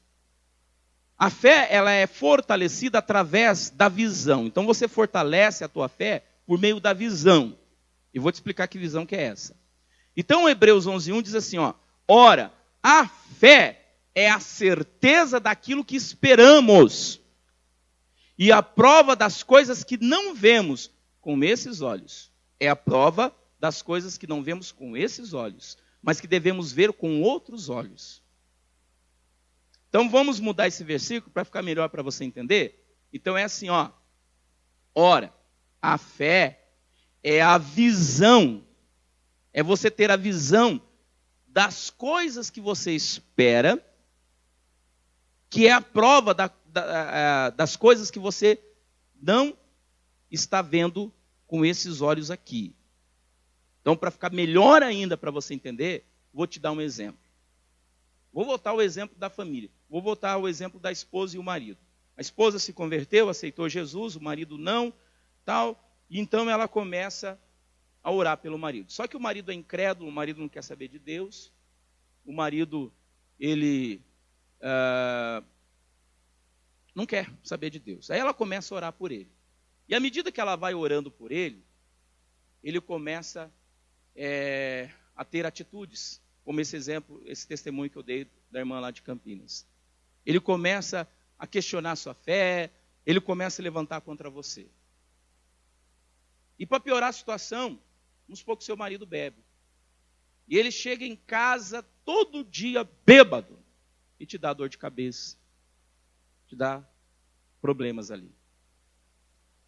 A fé, ela é fortalecida através da visão. Então você fortalece a tua fé por meio da visão. E vou te explicar que visão que é essa. Então Hebreus 11:1 diz assim, ora, a fé é a certeza daquilo que esperamos. E a prova das coisas que não vemos com esses olhos. É a prova das coisas que não vemos com esses olhos, mas que devemos ver com outros olhos. Então vamos mudar esse versículo para ficar melhor para você entender? Então é assim, ora, a fé é a visão, é você ter a visão das coisas que você espera, que é a prova das coisas que você não está vendo com esses olhos aqui. Então, para ficar melhor ainda para você entender, vou te dar um exemplo. Vou voltar ao exemplo da família. Vou voltar ao exemplo da esposa e o marido. A esposa se converteu, aceitou Jesus, o marido não, tal, e então ela começa a orar pelo marido. Só que o marido é incrédulo, o marido não quer saber de Deus, o marido, ele não quer saber de Deus. Aí ela começa a orar por ele. E à medida que ela vai orando por ele, ele começa a ter atitudes, como esse exemplo, esse testemunho que eu dei da irmã lá de Campinas. Ele começa a questionar a sua fé, ele começa a levantar contra você. E para piorar a situação, vamos supor que seu marido bebe. E ele chega em casa todo dia bêbado e te dá dor de cabeça, te dá problemas ali.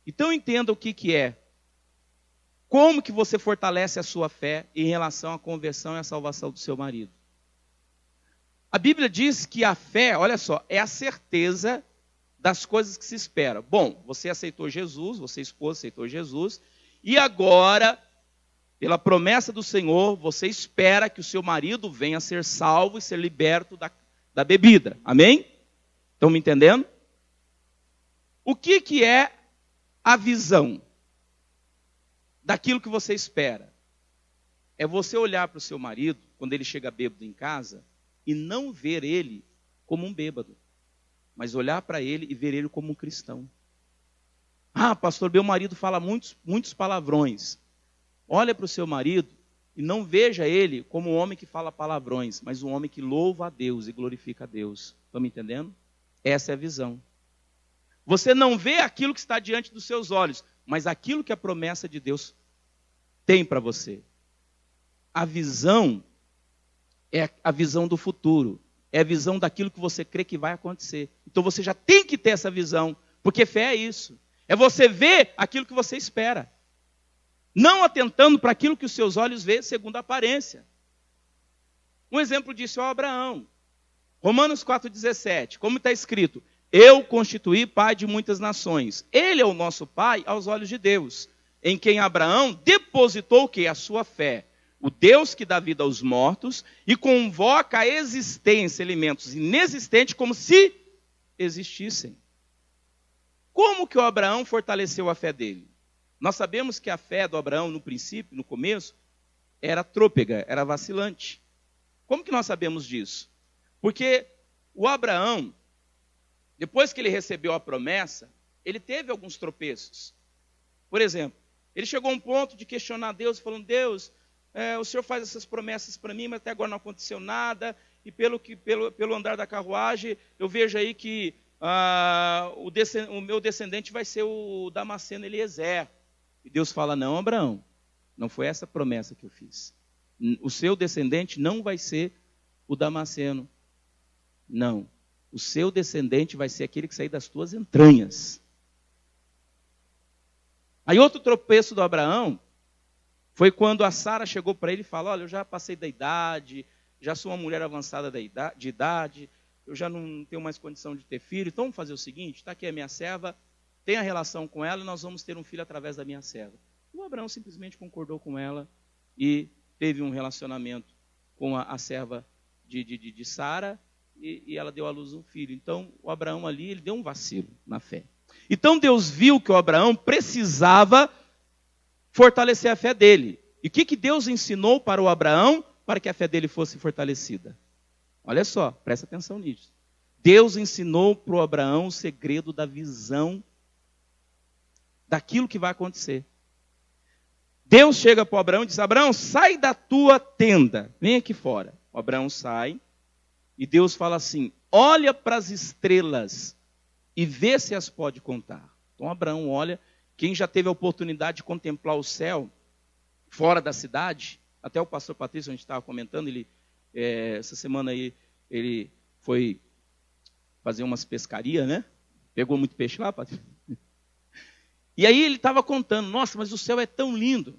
Então entenda o que é. Como que você fortalece a sua fé em relação à conversão e à salvação do seu marido? A Bíblia diz que a fé, olha só, é a certeza das coisas que se espera. Bom, você aceitou Jesus, você esposa aceitou Jesus, e agora, pela promessa do Senhor, você espera que o seu marido venha a ser salvo e ser liberto da bebida. Amém? Estão me entendendo? O que é a visão daquilo que você espera? É você olhar para o seu marido, quando ele chega bêbado em casa, e não ver ele como um bêbado, mas olhar para ele e ver ele como um cristão. Pastor, meu marido fala muitos palavrões. Olha para o seu marido e não veja ele como um homem que fala palavrões, mas um homem que louva a Deus e glorifica a Deus. Estão me entendendo? Essa é a visão. Você não vê aquilo que está diante dos seus olhos, mas aquilo que a promessa de Deus tem para você. A visão é a visão do futuro. É a visão daquilo que você crê que vai acontecer. Então você já tem que ter essa visão, porque fé é isso. É você ver aquilo que você espera. não atentando para aquilo que os seus olhos veem segundo a aparência. Um exemplo disso é o Abraão. Romanos 4,17, como está escrito, eu constituí pai de muitas nações. Ele é o nosso pai aos olhos de Deus, em quem Abraão depositou o quê? A sua fé. O Deus que dá vida aos mortos e convoca a existência, elementos inexistentes, como se existissem. Como que o Abraão fortaleceu a fé dele? Nós sabemos que a fé do Abraão, no princípio, no começo, era trôpega, era vacilante. Como que nós sabemos disso? Porque o Abraão, depois que ele recebeu a promessa, ele teve alguns tropeços. Por exemplo, ele chegou a um ponto de questionar Deus, falando, Deus, o Senhor faz essas promessas para mim, mas até agora não aconteceu nada, e pelo andar da carruagem, eu vejo aí que o meu descendente vai ser o Damasceno Eliezer. E Deus fala, não, Abraão, não foi essa promessa que eu fiz. O seu descendente não vai ser o Damasceno. Não. O seu descendente vai ser aquele que sair das tuas entranhas. Aí outro tropeço do Abraão foi quando a Sara chegou para ele e falou, olha, eu já passei da idade, já sou uma mulher avançada de idade, eu já não tenho mais condição de ter filho, então vamos fazer o seguinte, está aqui a minha serva, tenha relação com ela e nós vamos ter um filho através da minha serva. O Abraão simplesmente concordou com ela e teve um relacionamento com a serva de Sara e ela deu à luz um filho. Então o Abraão ali, ele deu um vacilo na fé. Então Deus viu que o Abraão precisava fortalecer a fé dele. E o que Deus ensinou para o Abraão para que a fé dele fosse fortalecida? Olha só, presta atenção nisso. Deus ensinou para o Abraão o segredo da visão daquilo que vai acontecer. Deus chega para o Abraão e diz, Abraão, sai da tua tenda, vem aqui fora. O Abraão sai e Deus fala assim, olha para as estrelas e vê se as pode contar. Então Abraão olha, quem já teve a oportunidade de contemplar o céu fora da cidade, até o pastor Patrício, a gente estava comentando, essa semana aí, ele foi fazer umas pescarias, né? Pegou muito peixe lá, Patrício? E aí ele estava contando, nossa, mas o céu é tão lindo.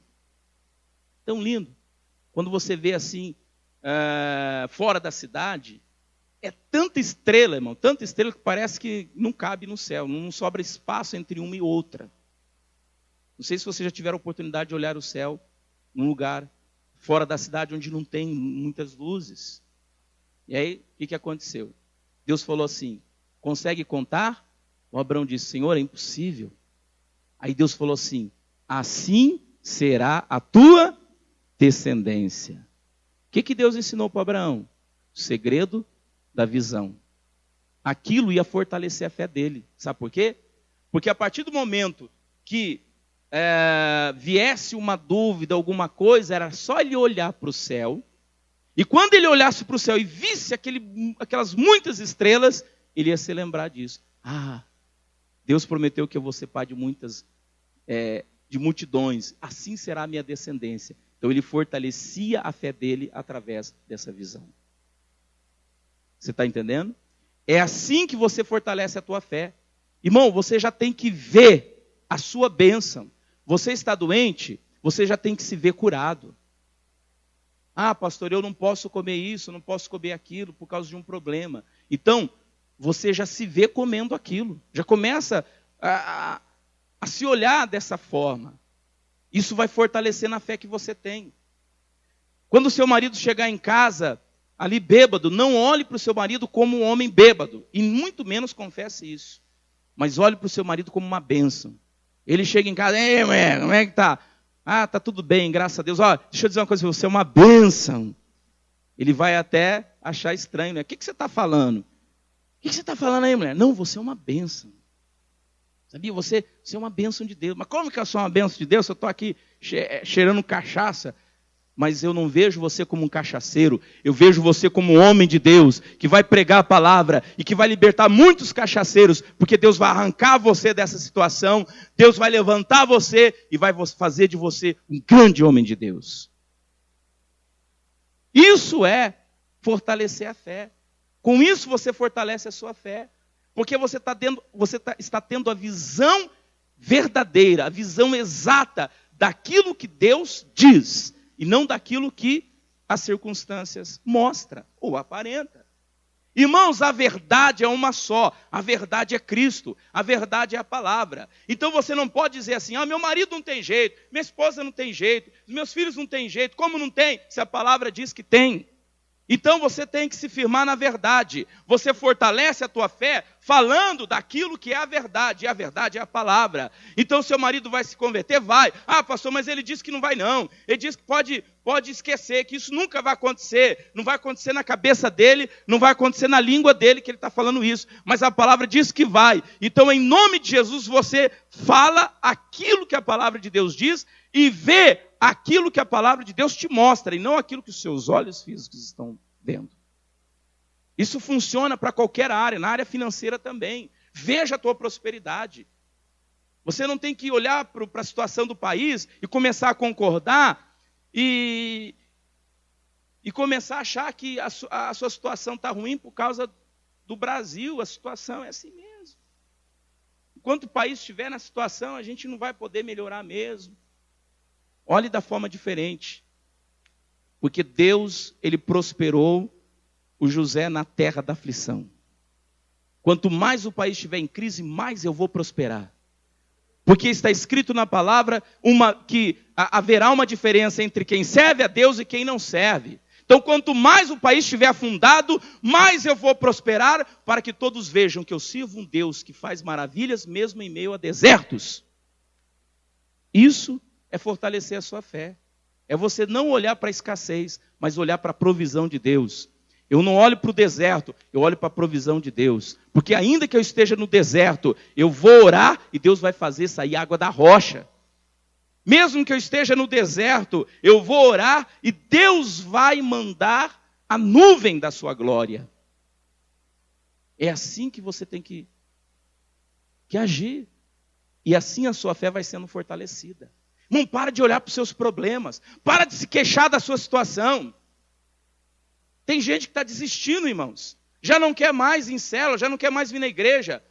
Tão lindo. Quando você vê assim, fora da cidade, é tanta estrela, irmão, tanta estrela que parece que não cabe no céu, não sobra espaço entre uma e outra. Não sei se vocês já tiveram a oportunidade de olhar o céu num lugar fora da cidade onde não tem muitas luzes. E aí, o que aconteceu? Deus falou assim, consegue contar? O Abraão disse, Senhor, é impossível. Aí Deus falou assim, assim será a tua descendência. O que Deus ensinou para Abraão? O segredo da visão. Aquilo ia fortalecer a fé dele. Sabe por quê? Porque a partir do momento que viesse uma dúvida, alguma coisa, era só ele olhar para o céu. E quando ele olhasse para o céu e visse aquelas muitas estrelas, ele ia se lembrar disso. Deus prometeu que eu vou ser pai de multidões. Assim será a minha descendência. Então ele fortalecia a fé dele através dessa visão. Você está entendendo? É assim que você fortalece a tua fé. Irmão, você já tem que ver a sua bênção. Você está doente, você já tem que se ver curado. Pastor, eu não posso comer isso, não posso comer aquilo por causa de um problema. Então, você já se vê comendo aquilo. Já começa a se olhar dessa forma. Isso vai fortalecer na fé que você tem. Quando o seu marido chegar em casa, ali bêbado, não olhe para o seu marido como um homem bêbado. E muito menos confesse isso. Mas olhe para o seu marido como uma bênção. Ele chega em casa, ei, mulher, como é que tá? Tá tudo bem, graças a Deus. Deixa eu dizer uma coisa, você é uma bênção. Ele vai até achar estranho, né? O que você está falando? O que você está falando aí, mulher? Não, você é uma bênção. Sabia? Você é uma bênção de Deus. Mas como que eu sou uma bênção de Deus? Eu estou aqui cheirando cachaça. Mas eu não vejo você como um cachaceiro. Eu vejo você como um homem de Deus, que vai pregar a palavra e que vai libertar muitos cachaceiros, porque Deus vai arrancar você dessa situação, Deus vai levantar você e vai fazer de você um grande homem de Deus. Isso é fortalecer a fé. Com isso você fortalece a sua fé, porque você está tendo a visão verdadeira, a visão exata daquilo que Deus diz, e não daquilo que as circunstâncias mostram ou aparentam. Irmãos, a verdade é uma só, a verdade é Cristo, a verdade é a palavra. Então você não pode dizer assim, meu marido não tem jeito, minha esposa não tem jeito, meus filhos não têm jeito, como não tem? Se a palavra diz que tem. Então você tem que se firmar na verdade, você fortalece a tua fé falando daquilo que é a verdade, e a verdade é a palavra. Então seu marido vai se converter? Vai. Pastor, mas ele disse que não vai não, ele disse que pode esquecer, que isso nunca vai acontecer, não vai acontecer na cabeça dele, não vai acontecer na língua dele que ele está falando isso, mas a palavra diz que vai. Então em nome de Jesus você fala aquilo que a palavra de Deus diz e vê aquilo que a palavra de Deus te mostra, e não aquilo que os seus olhos físicos estão vendo. Isso funciona para qualquer área, na área financeira também. Veja a tua prosperidade. Você não tem que olhar para a situação do país e começar a concordar e começar a achar que a sua situação está ruim por causa do Brasil. A situação é assim mesmo. Enquanto o país estiver na situação, a gente não vai poder melhorar mesmo. Olhe da forma diferente. Porque Deus, Ele prosperou o José na terra da aflição. Quanto mais o país estiver em crise, mais eu vou prosperar. Porque está escrito na palavra que haverá uma diferença entre quem serve a Deus e quem não serve. Então, quanto mais o país estiver afundado, mais eu vou prosperar, para que todos vejam que eu sirvo um Deus que faz maravilhas mesmo em meio a desertos. Isso é fortalecer a sua fé. É você não olhar para a escassez, mas olhar para a provisão de Deus. Eu não olho para o deserto, eu olho para a provisão de Deus. Porque ainda que eu esteja no deserto, eu vou orar e Deus vai fazer sair água da rocha. Mesmo que eu esteja no deserto, eu vou orar e Deus vai mandar a nuvem da sua glória. É assim que você tem que agir. E assim a sua fé vai sendo fortalecida. Não para de olhar para os seus problemas. Para de se queixar da sua situação. Tem gente que está desistindo, irmãos. Já não quer mais ir em célula, já não quer mais vir na igreja.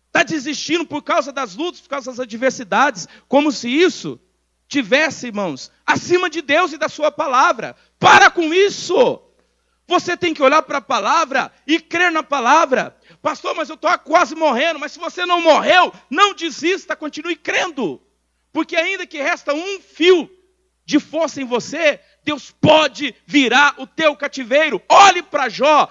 Está desistindo por causa das lutas, por causa das adversidades. Como se isso tivesse, irmãos, acima de Deus e da sua palavra. Para com isso. Você tem que olhar para a palavra e crer na palavra. Pastor, mas eu estou quase morrendo. Mas se você não morreu, não desista, continue crendo. Porque ainda que resta um fio de força em você, Deus pode virar o teu cativeiro. Olhe para Jó,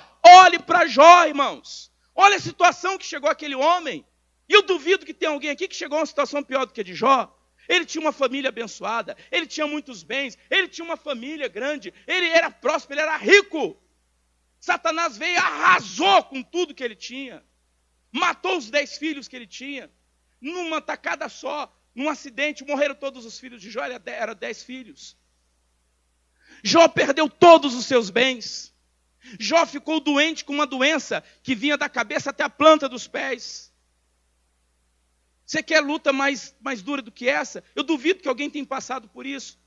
irmãos. Olha a situação que chegou aquele homem. E eu duvido que tenha alguém aqui que chegou a uma situação pior do que a de Jó. Ele tinha uma família abençoada, ele tinha muitos bens, ele tinha uma família grande, ele era próspero, ele era rico. Satanás veio e arrasou com tudo que ele tinha. Matou os 10 filhos que ele tinha. Numa tacada só. Num acidente, morreram todos os filhos de Jó, eram 10 filhos. Jó perdeu todos os seus bens. Jó ficou doente com uma doença que vinha da cabeça até a planta dos pés. Você quer luta mais dura do que essa? Eu duvido que alguém tenha passado por isso.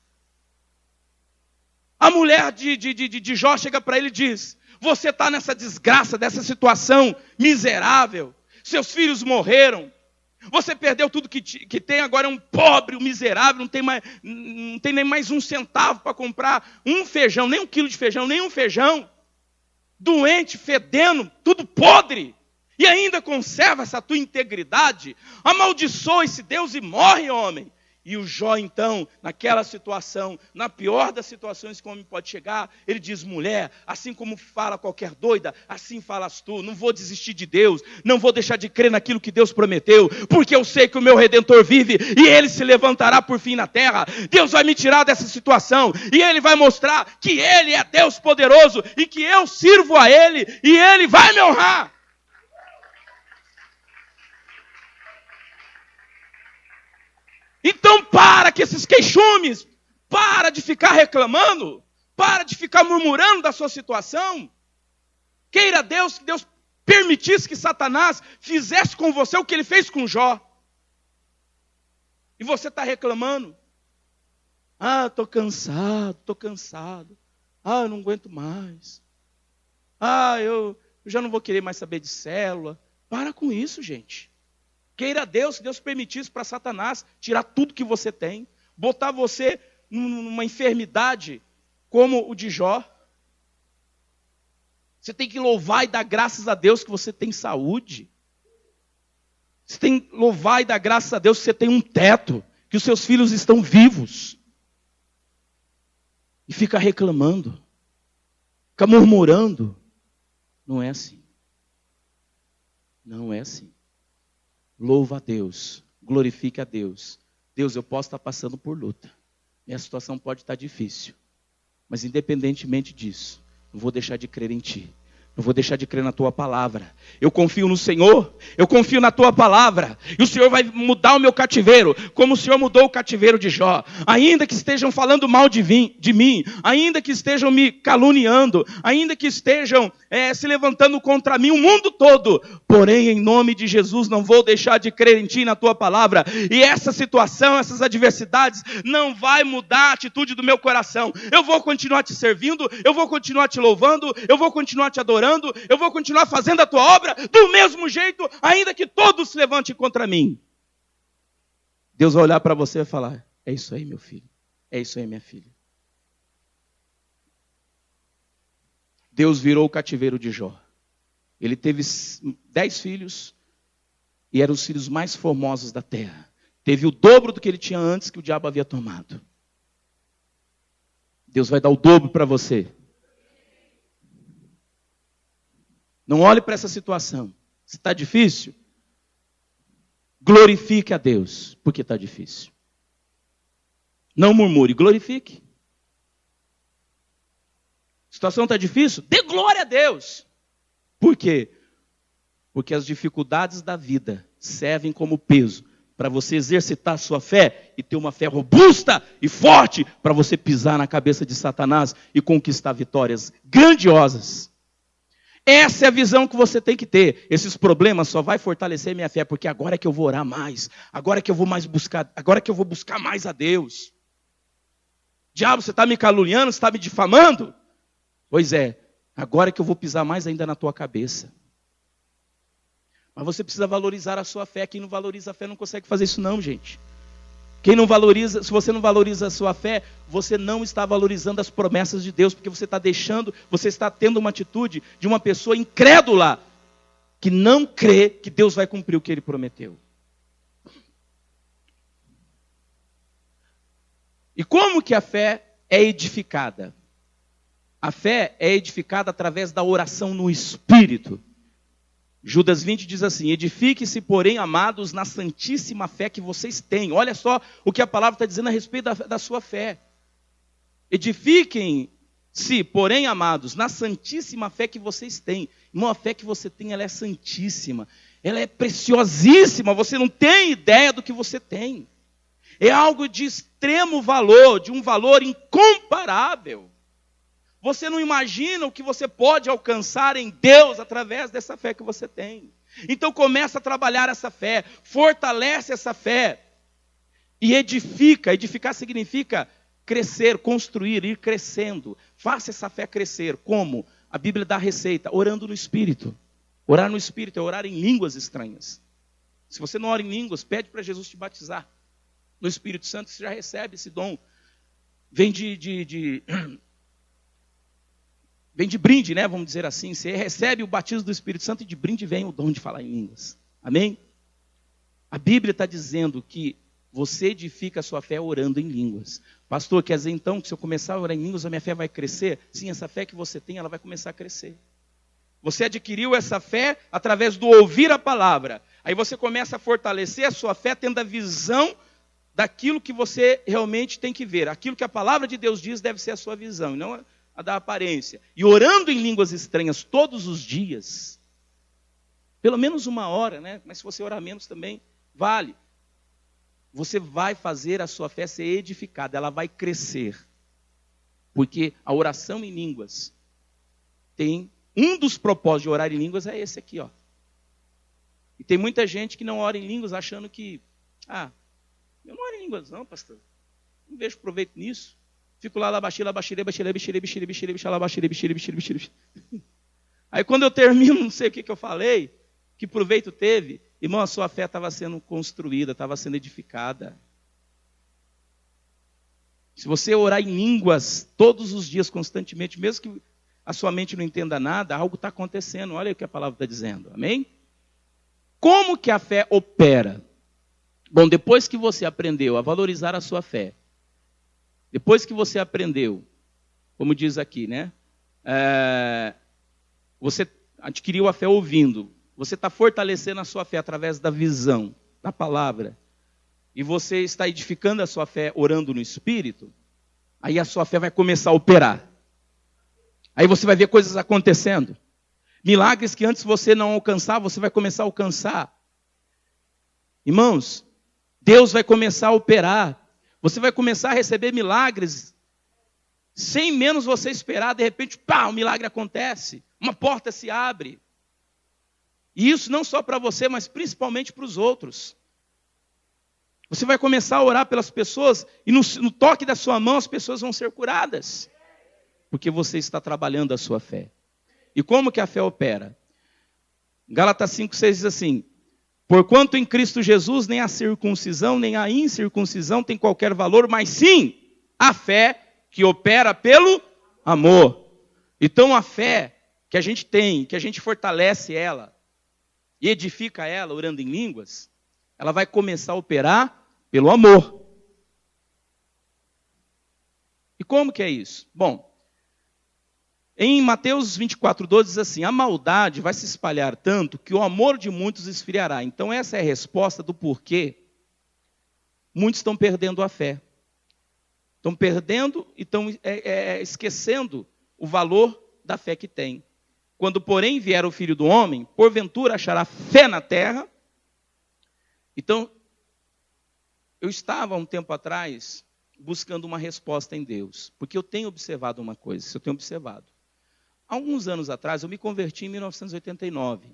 A mulher de Jó chega para ele e diz: você está nessa desgraça, dessa situação miserável. Seus filhos morreram. Você perdeu tudo que tem, agora é um pobre, um miserável, não tem nem mais um centavo para comprar um feijão, nem 1 quilo de feijão, nem um feijão. Doente, fedendo, tudo podre. E ainda conserva essa tua integridade. Amaldiçoa esse Deus e morre, homem. E o Jó, então, naquela situação, na pior das situações que o homem pode chegar, ele diz: mulher, assim como fala qualquer doida, assim falas tu. Não vou desistir de Deus, não vou deixar de crer naquilo que Deus prometeu, porque eu sei que o meu Redentor vive e ele se levantará por fim na terra. Deus vai me tirar dessa situação e ele vai mostrar que ele é Deus poderoso e que eu sirvo a ele e ele vai me honrar. Então para com esses queixumes, para de ficar reclamando, para de ficar murmurando da sua situação. Queira Deus que Deus permitisse que Satanás fizesse com você o que ele fez com Jó. E você está reclamando. Estou cansado. Eu não aguento mais. Eu já não vou querer mais saber de célula. Para com isso, gente. Queira Deus que Deus permitisse para Satanás tirar tudo que você tem. botar você numa enfermidade como o de Jó. Você tem que louvar e dar graças a Deus que você tem saúde. Você tem que louvar e dar graças a Deus que você tem um teto, que os seus filhos estão vivos. E fica reclamando, fica murmurando. Não é assim. Não é assim. Louva a Deus, glorifique a Deus. Deus, eu posso estar passando por luta. Minha situação pode estar difícil. Mas independentemente disso, não vou deixar de crer em Ti. Não vou deixar de crer na Tua palavra. Eu confio no Senhor, eu confio na Tua palavra. E o Senhor vai mudar o meu cativeiro, como o Senhor mudou o cativeiro de Jó. Ainda que estejam falando mal de mim, ainda que estejam me caluniando, ainda que estejam se levantando contra mim, o mundo todo. Porém, em nome de Jesus, não vou deixar de crer em Ti e na Tua palavra. E essa situação, essas adversidades, não vai mudar a atitude do meu coração. Eu vou continuar Te servindo, eu vou continuar Te louvando, eu vou continuar Te adorando. Eu vou continuar fazendo a Tua obra do mesmo jeito, ainda que todos se levantem contra mim. Deus vai olhar para você e falar: é isso aí, meu filho. É isso aí, minha filha. Deus virou o cativeiro de Jó. Ele teve 10 filhos e eram os filhos mais formosos da terra. Teve o dobro do que ele tinha antes, que o diabo havia tomado. Deus vai dar o dobro para você. Não olhe para essa situação. Se está difícil, glorifique a Deus, porque está difícil. Não murmure, glorifique. A situação está difícil? Dê glória a Deus. Por quê? Porque as dificuldades da vida servem como peso para você exercitar a sua fé e ter uma fé robusta e forte para você pisar na cabeça de Satanás e conquistar vitórias grandiosas. Essa é a visão que você tem que ter. Esses problemas só vai fortalecer minha fé, porque agora é que eu vou orar mais, agora é que eu vou mais buscar, agora é que eu vou buscar mais a Deus. Diabo, você está me caluniando, você está me difamando? Pois é, agora é que eu vou pisar mais ainda na tua cabeça. Mas você precisa valorizar a sua fé. Quem não valoriza a fé não consegue fazer isso não, gente. Quem não valoriza, se você não valoriza a sua fé, você não está valorizando as promessas de Deus, porque você está tendo uma atitude de uma pessoa incrédula, que não crê que Deus vai cumprir o que Ele prometeu. E como que a fé é edificada? A fé é edificada através da oração no Espírito. Judas 20 diz assim: edifique-se, porém, amados, na santíssima fé que vocês têm. Olha só o que a palavra está dizendo a respeito da sua fé. Edifiquem-se, porém, amados, na santíssima fé que vocês têm. Irmão, a fé que você tem, ela é santíssima. Ela é preciosíssima. Você não tem ideia do que você tem. É algo de extremo valor, de um valor incomparável. Você não imagina o que você pode alcançar em Deus através dessa fé que você tem. Então começa a trabalhar essa fé, fortalece essa fé e edifica. Edificar significa crescer, construir, ir crescendo. Faça essa fé crescer. Como? A Bíblia dá a receita, orando no Espírito. Orar no Espírito é orar em línguas estranhas. Se você não ora em línguas, pede para Jesus te batizar no Espírito Santo, você já recebe esse dom. Vem de brinde, né? Vamos dizer assim. Você recebe o batismo do Espírito Santo e de brinde vem o dom de falar em línguas. Amém? A Bíblia está dizendo que você edifica a sua fé orando em línguas. Pastor, quer dizer então que se eu começar a orar em línguas, a minha fé vai crescer? Sim, essa fé que você tem, ela vai começar a crescer. Você adquiriu essa fé através do ouvir a palavra. Aí você começa a fortalecer a sua fé tendo a visão daquilo que você realmente tem que ver. Aquilo que a palavra de Deus diz deve ser a sua visão, e não a da aparência. E orando em línguas estranhas todos os dias, pelo menos 1 hora, né? Mas se você orar menos também, vale. Você vai fazer a sua fé ser edificada, ela vai crescer. Porque a oração em línguas tem, um dos propósitos de orar em línguas é esse aqui, ó. E tem muita gente que não ora em línguas achando que, eu não oro em línguas não, pastor. Não vejo proveito nisso. Fico lá, Aí quando eu termino, não sei o que eu falei, que proveito teve, irmão, a sua fé estava sendo construída, estava sendo edificada. Se você orar em línguas todos os dias, constantemente, mesmo que a sua mente não entenda nada, algo está acontecendo. Olha o que a palavra está dizendo. Amém? Como que a fé opera? Bom, depois que você aprendeu a valorizar a sua fé, depois que você aprendeu, como diz aqui, né? Você adquiriu a fé ouvindo. Você está fortalecendo a sua fé através da visão, da palavra. E você está edificando a sua fé orando no Espírito. Aí a sua fé vai começar a operar. Aí você vai ver coisas acontecendo. Milagres que antes você não alcançava, você vai começar a alcançar. Irmãos, Deus vai começar a operar. Você vai começar a receber milagres. Sem menos você esperar, de repente, pá, um milagre acontece. Uma porta se abre. E isso não só para você, mas principalmente para os outros. Você vai começar a orar pelas pessoas e no toque da sua mão as pessoas vão ser curadas. Porque você está trabalhando a sua fé. E como que a fé opera? Gálatas 5,6 diz assim: porquanto em Cristo Jesus nem a circuncisão nem a incircuncisão tem qualquer valor, mas sim a fé que opera pelo amor. Então a fé que a gente tem, que a gente fortalece ela e edifica ela orando em línguas, ela vai começar a operar pelo amor. E como que é isso? Bom, em Mateus 24,12 diz assim: a maldade vai se espalhar tanto que o amor de muitos esfriará. Então essa é a resposta do porquê muitos estão perdendo a fé. Estão perdendo e estão esquecendo o valor da fé que tem. Quando, porém, vier o Filho do Homem, porventura achará fé na terra. Então, eu estava há um tempo atrás buscando uma resposta em Deus, porque eu tenho observado uma coisa, isso eu tenho observado. Há alguns anos atrás, eu me converti em 1989.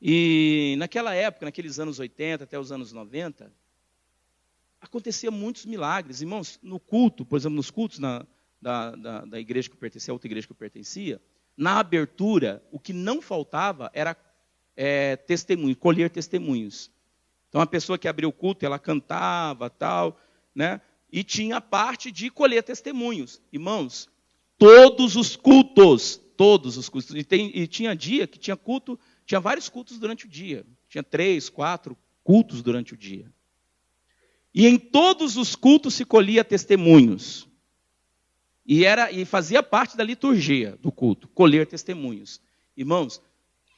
E naquela época, naqueles anos 80 até os anos 90, acontecia muitos milagres. Irmãos, no culto, por exemplo, nos cultos da igreja que eu pertencia, a outra igreja que eu pertencia, na abertura, o que não faltava era testemunho, colher testemunhos. Então, a pessoa que abria o culto, ela cantava, tal, né? E tinha a parte de colher testemunhos. Irmãos, todos os cultos. E tinha dia que tinha culto, tinha vários cultos durante o dia. Tinha 3, 4 cultos durante o dia. E em todos os cultos se colhia testemunhos. E fazia parte da liturgia do culto, colher testemunhos. Irmãos,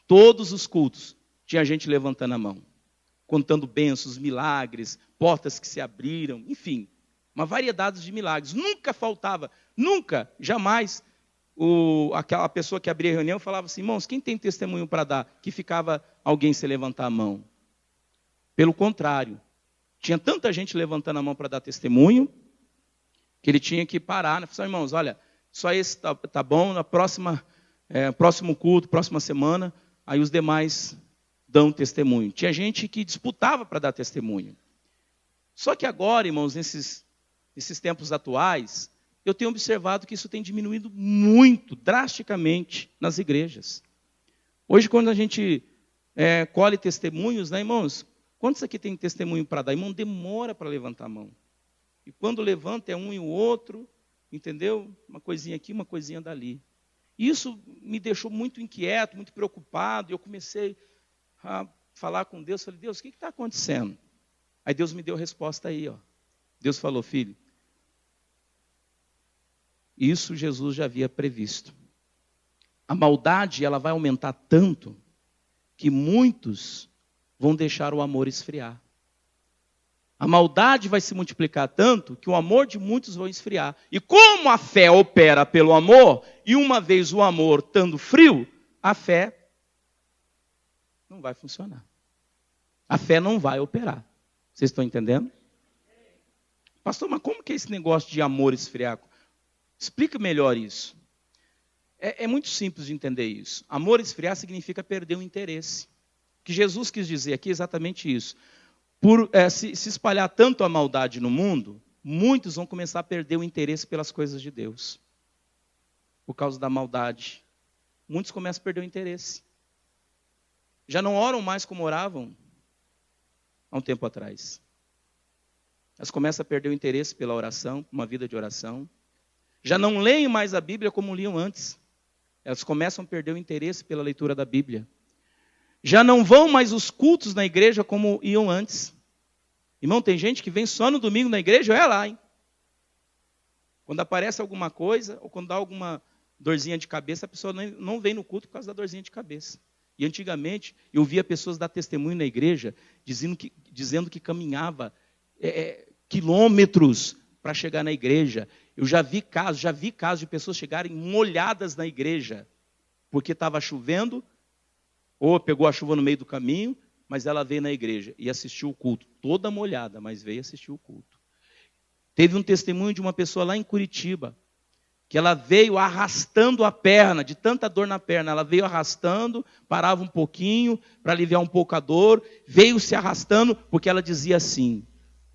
todos os cultos tinha gente levantando a mão, contando bênçãos, milagres, portas que se abriram, enfim, uma variedade de milagres. Nunca faltava, nunca, jamais, aquela pessoa que abria a reunião falava assim: irmãos, quem tem testemunho para dar? Que ficava alguém se levantar a mão. Pelo contrário, tinha tanta gente levantando a mão para dar testemunho, que ele tinha que parar, né? Falei: irmãos, olha, só esse tá bom, na próximo culto, próxima semana, aí os demais dão testemunho. Tinha gente que disputava para dar testemunho. Só que agora, irmãos, nesses tempos atuais, eu tenho observado que isso tem diminuído muito, drasticamente, nas igrejas. Hoje, quando a gente colhe testemunhos, né, irmãos? Quantos aqui tem testemunho para dar? Irmão, demora para levantar a mão. E quando levanta é um e o outro, entendeu? Uma coisinha aqui, uma coisinha dali. Isso me deixou muito inquieto, muito preocupado. E eu comecei a falar com Deus. Falei: Deus, o que está acontecendo? Aí Deus me deu a resposta aí, ó. Deus falou: filho, isso Jesus já havia previsto. A maldade, ela vai aumentar tanto que muitos vão deixar o amor esfriar. A maldade vai se multiplicar tanto que o amor de muitos vai esfriar. E como a fé opera pelo amor, e uma vez o amor estando frio, a fé não vai funcionar. A fé não vai operar. Vocês estão entendendo? Pastor, mas como que é esse negócio de amor esfriar? Explica melhor isso. É muito simples de entender isso. Amor esfriar significa perder o interesse. O que Jesus quis dizer aqui é exatamente isso. Por se espalhar tanto a maldade no mundo, muitos vão começar a perder o interesse pelas coisas de Deus. Por causa da maldade. Muitos começam a perder o interesse. Já não oram mais como oravam há um tempo atrás. Elas começam a perder o interesse pela oração, uma vida de oração. Já não leem mais a Bíblia como liam antes. Elas começam a perder o interesse pela leitura da Bíblia. Já não vão mais os cultos na igreja como iam antes. Irmão, tem gente que vem só no domingo na igreja, olha lá, hein? Quando aparece alguma coisa, ou quando dá alguma dorzinha de cabeça, a pessoa não vem no culto por causa da dorzinha de cabeça. E antigamente, eu via pessoas dar testemunho na igreja, dizendo que caminhava quilômetros para chegar na igreja. Eu já vi casos de pessoas chegarem molhadas na igreja, porque estava chovendo, ou pegou a chuva no meio do caminho, mas ela veio na igreja e assistiu o culto, toda molhada, mas veio assistir o culto. Teve um testemunho de uma pessoa lá em Curitiba, que ela veio arrastando a perna, de tanta dor na perna, ela veio arrastando, parava um pouquinho para aliviar um pouco a dor, veio se arrastando, porque ela dizia assim: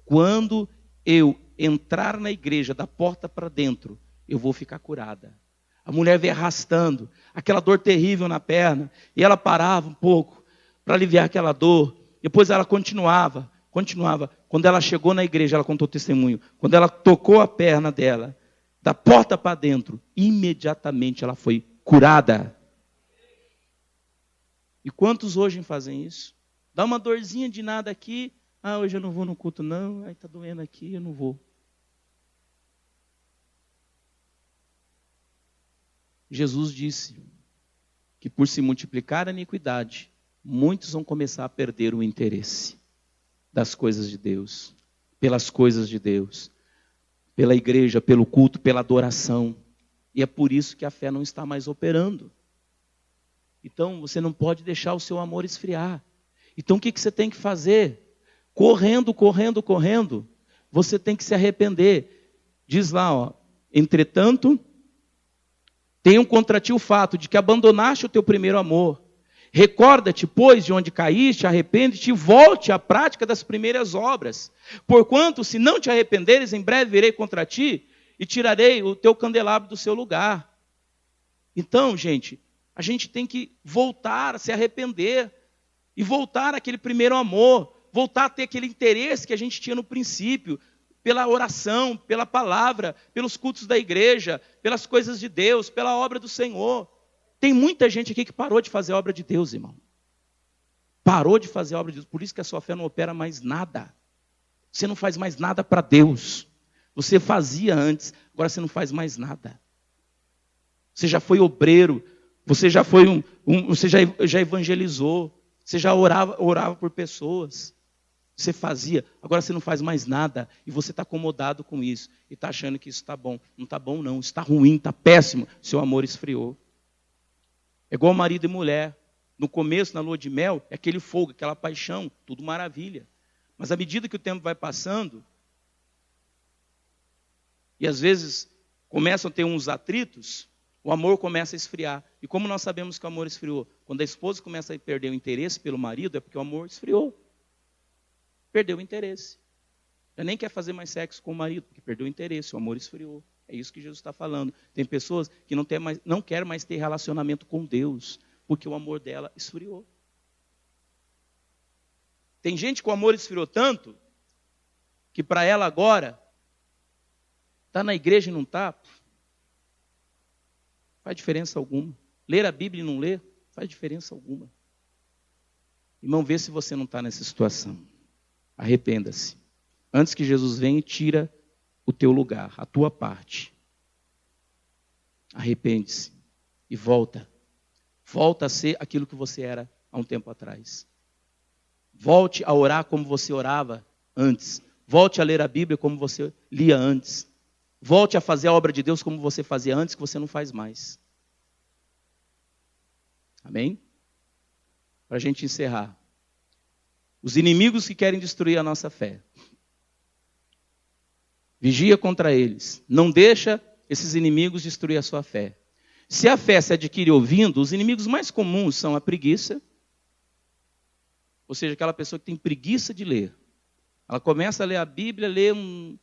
quando eu entrar na igreja da porta para dentro, eu vou ficar curada. A mulher veio arrastando, aquela dor terrível na perna, e ela parava um pouco para aliviar aquela dor, depois ela continuava. Quando ela chegou na igreja, ela contou o testemunho, quando ela tocou a perna dela, da porta para dentro, imediatamente ela foi curada. E quantos hoje fazem isso? Dá uma dorzinha de nada aqui, hoje eu não vou no culto não, está doendo aqui, eu não vou. Jesus disse que por se multiplicar a iniquidade, muitos vão começar a perder o interesse das coisas de Deus, pelas coisas de Deus, pela igreja, pelo culto, pela adoração. E é por isso que a fé não está mais operando. Então, você não pode deixar o seu amor esfriar. Então, o que você tem que fazer? Correndo, você tem que se arrepender. Diz lá, entretanto, tenho contra ti o fato de que abandonaste o teu primeiro amor. Recorda-te, pois, de onde caíste, arrepende-te e volte à prática das primeiras obras. Porquanto, se não te arrependeres, em breve virei contra ti e tirarei o teu candelabro do seu lugar. Então, gente, a gente tem que voltar a se arrepender e voltar àquele primeiro amor, voltar a ter aquele interesse que a gente tinha no princípio, pela oração, pela palavra, pelos cultos da igreja, pelas coisas de Deus, pela obra do Senhor. Tem muita gente aqui que parou de fazer a obra de Deus, irmão. Parou de fazer a obra de Deus, por isso que a sua fé não opera mais nada. Você não faz mais nada para Deus. Você fazia antes, agora você não faz mais nada. Você já foi obreiro, você já foi você já evangelizou, você já orava por pessoas. Você fazia, agora você não faz mais nada e você está acomodado com isso e está achando que isso está bom. Não está bom não, está ruim, está péssimo, seu amor esfriou. É igual marido e mulher. No começo, na lua de mel, é aquele fogo, aquela paixão, tudo maravilha. Mas à medida que o tempo vai passando, e às vezes começam a ter uns atritos, o amor começa a esfriar. E como nós sabemos que o amor esfriou? Quando a esposa começa a perder o interesse pelo marido, é porque o amor esfriou. Perdeu o interesse. Já nem quer fazer mais sexo com o marido, porque perdeu o interesse, o amor esfriou. É isso que Jesus está falando. Tem pessoas que não querem mais ter relacionamento com Deus, porque o amor dela esfriou. Tem gente que o amor esfriou tanto, que para ela agora, está na igreja e não está, faz diferença alguma. Ler a Bíblia e não ler, faz diferença alguma. Irmão, vê se você não está nessa situação. Arrependa-se. Antes que Jesus venha e tira o teu lugar, a tua parte. Arrepende-se e volta. Volta a ser aquilo que você era há um tempo atrás. Volte a orar como você orava antes. Volte a ler a Bíblia como você lia antes. Volte a fazer a obra de Deus como você fazia antes, que você não faz mais. Amém? Para a gente encerrar. Os inimigos que querem destruir a nossa fé. Vigia contra eles. Não deixa esses inimigos destruir a sua fé. Se a fé se adquire ouvindo, os inimigos mais comuns são a preguiça. Ou seja, aquela pessoa que tem preguiça de ler. Ela começa a ler a Bíblia, lê um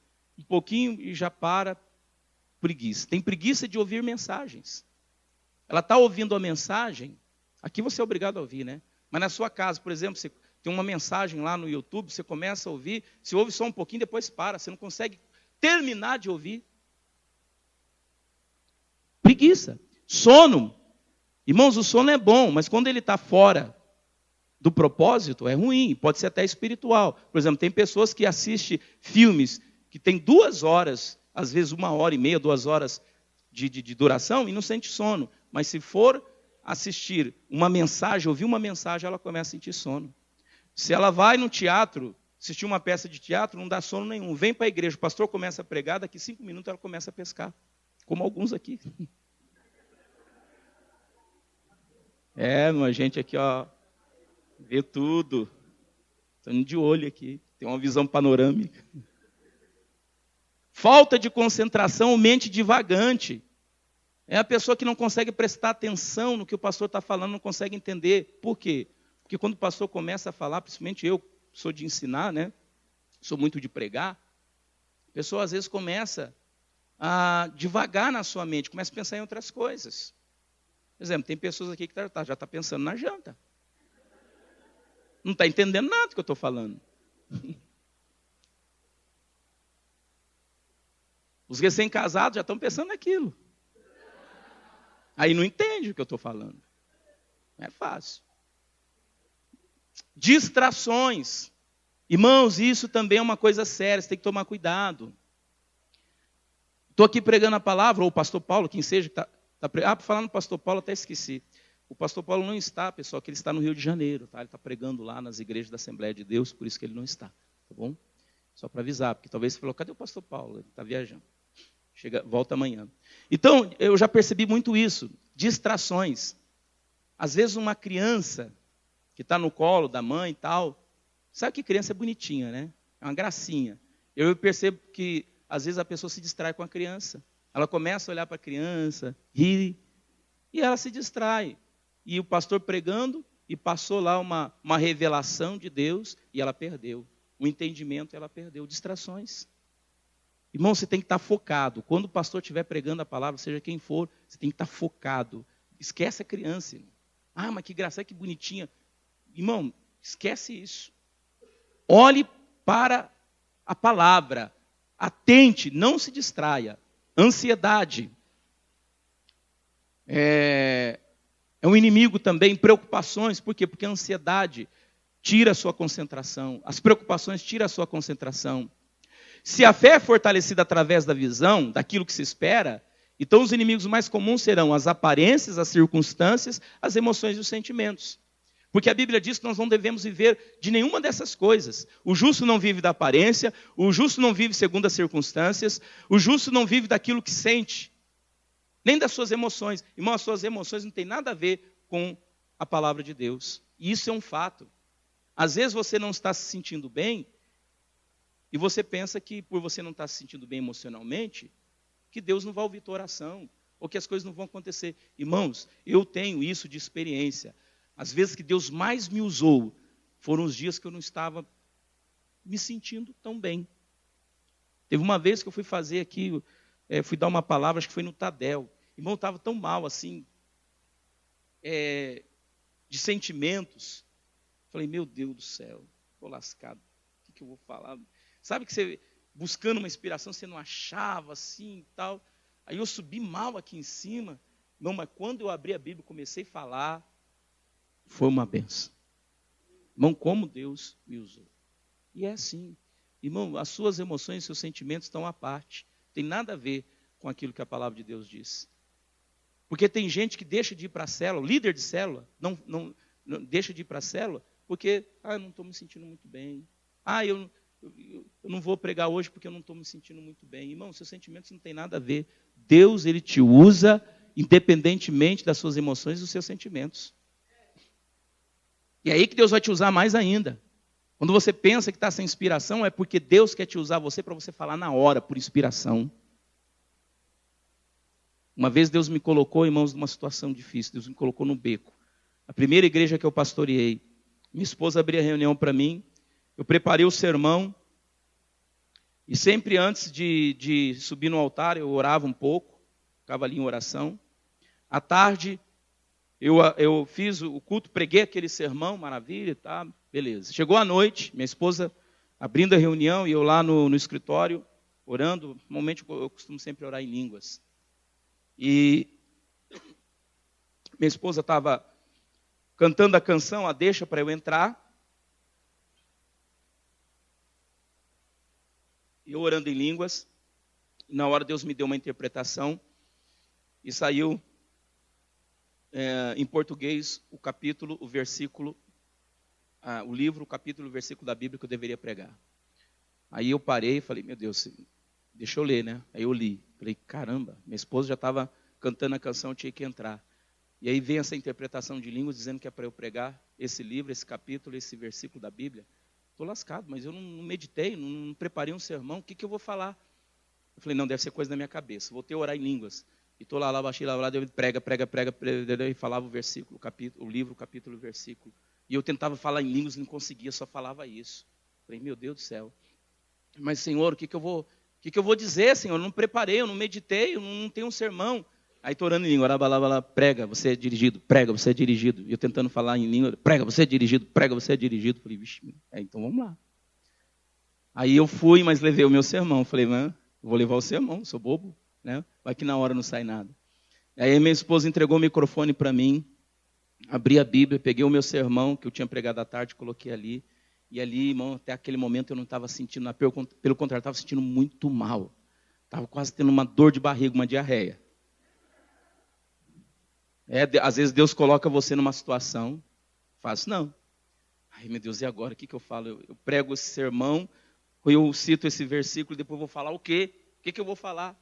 pouquinho e já para. Preguiça. Tem preguiça de ouvir mensagens. Ela está ouvindo a mensagem. Aqui você é obrigado a ouvir, né? Mas na sua casa, por exemplo, Tem uma mensagem lá no YouTube, você começa a ouvir, você ouve só um pouquinho, depois para, você não consegue terminar de ouvir. Preguiça. Sono. Irmãos, o sono é bom, mas quando ele está fora do propósito, é ruim, pode ser até espiritual. Por exemplo, tem pessoas que assistem filmes que tem 2 horas, às vezes 1h30, 2 horas de duração e não sente sono. Mas se for assistir uma mensagem, ouvir uma mensagem, ela começa a sentir sono. Se ela vai no teatro, assistir uma peça de teatro, não dá sono nenhum. Vem para a igreja, o pastor começa a pregar, daqui 5 minutos ela começa a pescar. Como alguns aqui. A gente aqui, ó, vê tudo. Estamos de olho aqui, tem uma visão panorâmica. Falta de concentração, mente divagante. É a pessoa que não consegue prestar atenção no que o pastor está falando, não consegue entender. Por quê? Porque quando o pastor começa a falar, principalmente eu, sou de ensinar, né? Sou muito de pregar, a pessoa às vezes começa a devagar na sua mente, começa a pensar em outras coisas. Por exemplo, tem pessoas aqui que já está pensando na janta. Não está entendendo nada do que eu estou falando. Os recém-casados já estão pensando naquilo. Aí não entende o que eu estou falando. Não é fácil. Distrações. Irmãos, isso também é uma coisa séria, você tem que tomar cuidado. Estou aqui pregando a palavra, ou o pastor Paulo, quem seja que está pregando. Por falar no pastor Paulo, até esqueci. O pastor Paulo não está, pessoal, que ele está no Rio de Janeiro. Tá? Ele está pregando lá nas igrejas da Assembleia de Deus, por isso que ele não está. Tá bom? Só para avisar, porque talvez você falou, cadê o pastor Paulo? Ele está viajando. Volta amanhã. Então, eu já percebi muito isso. Distrações. Às vezes uma criança que está no colo da mãe e tal, sabe que criança é bonitinha, né? É uma gracinha. Eu percebo que, às vezes, a pessoa se distrai com a criança. Ela começa a olhar para a criança, rir, e ela se distrai. E o pastor pregando, e passou lá uma revelação de Deus, e ela perdeu. O entendimento, ela perdeu. Distrações. Irmão, você tem que estar focado. Quando o pastor estiver pregando a palavra, seja quem for, você tem que estar focado. Esquece a criança. Irmão. Ah, mas que graça, que bonitinha. Irmão, esquece isso. Olhe para a palavra. Atente, não se distraia. Ansiedade. É um inimigo também. Preocupações. Por quê? Porque a ansiedade tira a sua concentração. As preocupações tiram a sua concentração. Se a fé é fortalecida através da visão, daquilo que se espera, então os inimigos mais comuns serão as aparências, as circunstâncias, as emoções e os sentimentos. Porque a Bíblia diz que nós não devemos viver de nenhuma dessas coisas. O justo não vive da aparência, o justo não vive segundo as circunstâncias, o justo não vive daquilo que sente, nem das suas emoções. Irmão, as suas emoções não têm nada a ver com a palavra de Deus. E isso é um fato. Às vezes você não está se sentindo bem, e você pensa que por você não estar se sentindo bem emocionalmente, que Deus não vai ouvir tua oração, ou que as coisas não vão acontecer. Irmãos, eu tenho isso de experiência. As vezes que Deus mais me usou, foram os dias que eu não estava me sentindo tão bem. Teve uma vez que eu fui fazer aqui, fui dar uma palavra, acho que foi no Tadel. Irmão, eu estava tão mal assim, de sentimentos. Falei, meu Deus do céu, estou lascado, o que eu vou falar? Sabe que você, buscando uma inspiração, você não achava assim e tal. Aí eu subi mal aqui em cima. Não, mas quando eu abri a Bíblia e comecei a falar, foi uma benção. Irmão, como Deus me usou. E é assim. Irmão, as suas emoções e seus sentimentos estão à parte. Tem nada a ver com aquilo que a palavra de Deus diz. Porque tem gente que deixa de ir para a célula, líder de célula, não deixa de ir para a célula, porque, eu não estou me sentindo muito bem. Eu não vou pregar hoje porque eu não estou me sentindo muito bem. Irmão, seus sentimentos não têm nada a ver. Deus, Ele te usa independentemente das suas emoções e dos seus sentimentos. E é aí que Deus vai te usar mais ainda. Quando você pensa que está sem inspiração, é porque Deus quer te usar você para você falar na hora, por inspiração. Uma vez Deus me colocou, irmãos, numa situação difícil. Deus me colocou no beco. A primeira igreja que eu pastoreei, minha esposa abria reunião para mim, eu preparei o sermão, e sempre antes de subir no altar, eu orava um pouco, ficava ali em oração. À tarde, Eu fiz o culto, preguei aquele sermão, maravilha, tá, beleza. Chegou a noite, minha esposa abrindo a reunião e eu lá no escritório, orando. Normalmente eu costumo sempre orar em línguas. E minha esposa estava cantando a canção, a deixa para eu entrar. E eu orando em línguas. E na hora Deus me deu uma interpretação. E saiu em português o capítulo, o versículo, o livro, o capítulo, o versículo da Bíblia que eu deveria pregar. Aí eu parei e falei, meu Deus, deixa eu ler, né? Aí eu li. Falei, caramba, minha esposa já estava cantando a canção, eu tinha que entrar. E aí vem essa interpretação de línguas dizendo que é para eu pregar esse livro, esse capítulo, esse versículo da Bíblia. Estou lascado, mas eu não meditei, não preparei um sermão, o que eu vou falar? Eu falei, não, deve ser coisa da minha cabeça. Voltei a orar em línguas. E estou lá, baixei lá, Deus prega, e falava o versículo, o capítulo, o livro, o capítulo, o versículo. E eu tentava falar em línguas, não conseguia, só falava isso. Falei, meu Deus do céu. Mas, Senhor, o que eu vou dizer, Senhor? Eu não preparei, eu não meditei, eu não tenho um sermão. Aí estou orando em língua, prega, você é dirigido, prega, você é dirigido. E eu tentando falar em língua, prega, você é dirigido, prega, você é dirigido. Falei, vixe, então vamos lá. Aí eu fui, mas levei o meu sermão. Falei, eu vou levar o sermão, sou bobo, né? Vai que na hora não sai nada. Aí minha esposa entregou o microfone para mim, abri a Bíblia, peguei o meu sermão, que eu tinha pregado à tarde, coloquei ali. E ali, irmão, até aquele momento eu não estava sentindo nada, pelo contrário, estava sentindo muito mal. Estava quase tendo uma dor de barriga, uma diarreia. Às vezes Deus coloca você numa situação, faço, não. Ai, meu Deus, e agora? O que eu falo? Eu prego esse sermão, eu cito esse versículo, depois eu vou falar o quê? O que eu vou falar?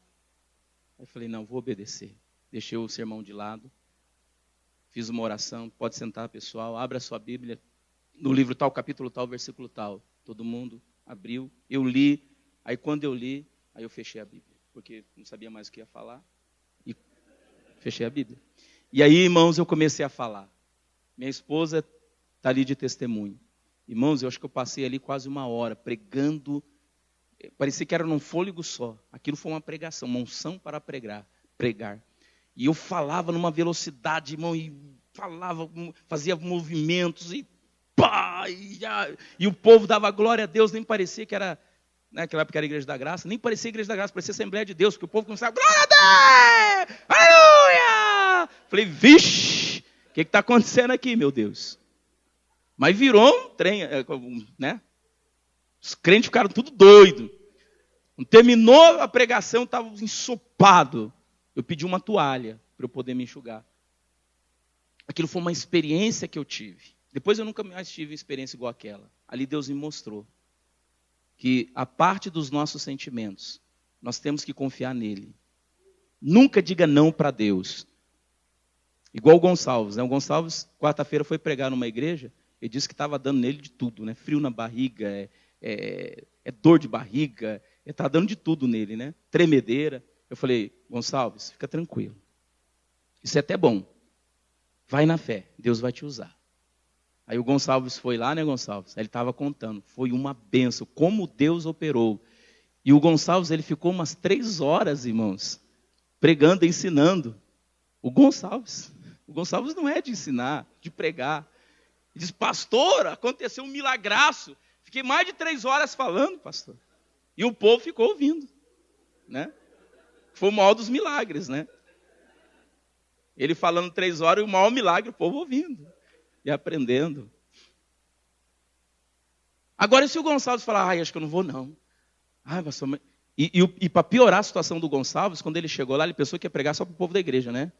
Aí eu falei, não, vou obedecer. Deixei o sermão de lado, fiz uma oração, pode sentar, pessoal, abra a sua Bíblia, no livro tal, capítulo tal, versículo tal. Todo mundo abriu, eu li, aí quando eu li, aí eu fechei a Bíblia, porque não sabia mais o que ia falar, e fechei a Bíblia. E aí, irmãos, eu comecei a falar. Minha esposa está ali de testemunho. Irmãos, eu acho que eu passei ali quase uma hora pregando. Parecia que era num fôlego só. Aquilo foi uma pregação, uma unção para pregar. E eu falava numa velocidade, irmão, e falava, fazia movimentos, e pá! E o povo dava glória a Deus, nem parecia que era, naquela época era a Igreja da Graça, nem parecia Igreja da Graça, parecia Assembleia de Deus, porque o povo começava, glória a Deus! Aleluia! Falei, vixe, o que está acontecendo aqui, meu Deus? Mas virou um trem, né? Os crentes ficaram tudo doidos. Terminou a pregação, estava ensopado. Eu pedi uma toalha para eu poder me enxugar. Aquilo foi uma experiência que eu tive. Depois eu nunca mais tive uma experiência igual aquela. Ali Deus me mostrou que a parte dos nossos sentimentos, nós temos que confiar nele. Nunca diga não para Deus. Igual o Gonçalves, né? O Gonçalves, quarta-feira, foi pregar numa igreja, ele disse que estava dando nele de tudo, né? Frio na barriga, dor de barriga, estava dando de tudo nele, né? Tremedeira. Eu falei, Gonçalves, fica tranquilo. Isso é até bom. Vai na fé, Deus vai te usar. Aí o Gonçalves foi lá, né, Gonçalves? Aí ele estava contando, foi uma benção, como Deus operou. E o Gonçalves, ele ficou umas 3 horas, irmãos, pregando, ensinando. O Gonçalves não é de ensinar, de pregar. Ele diz, pastor, aconteceu um milagraço. Fiquei mais de 3 horas falando, pastor. E o povo ficou ouvindo, né? Foi o maior dos milagres, né? Ele falando 3 horas e o maior milagre, o povo ouvindo e aprendendo. Agora, se o Gonçalves falar, acho que eu não vou não. Pastor, e para piorar a situação do Gonçalves, quando ele chegou lá, ele pensou que ia pregar só para o povo da igreja, né?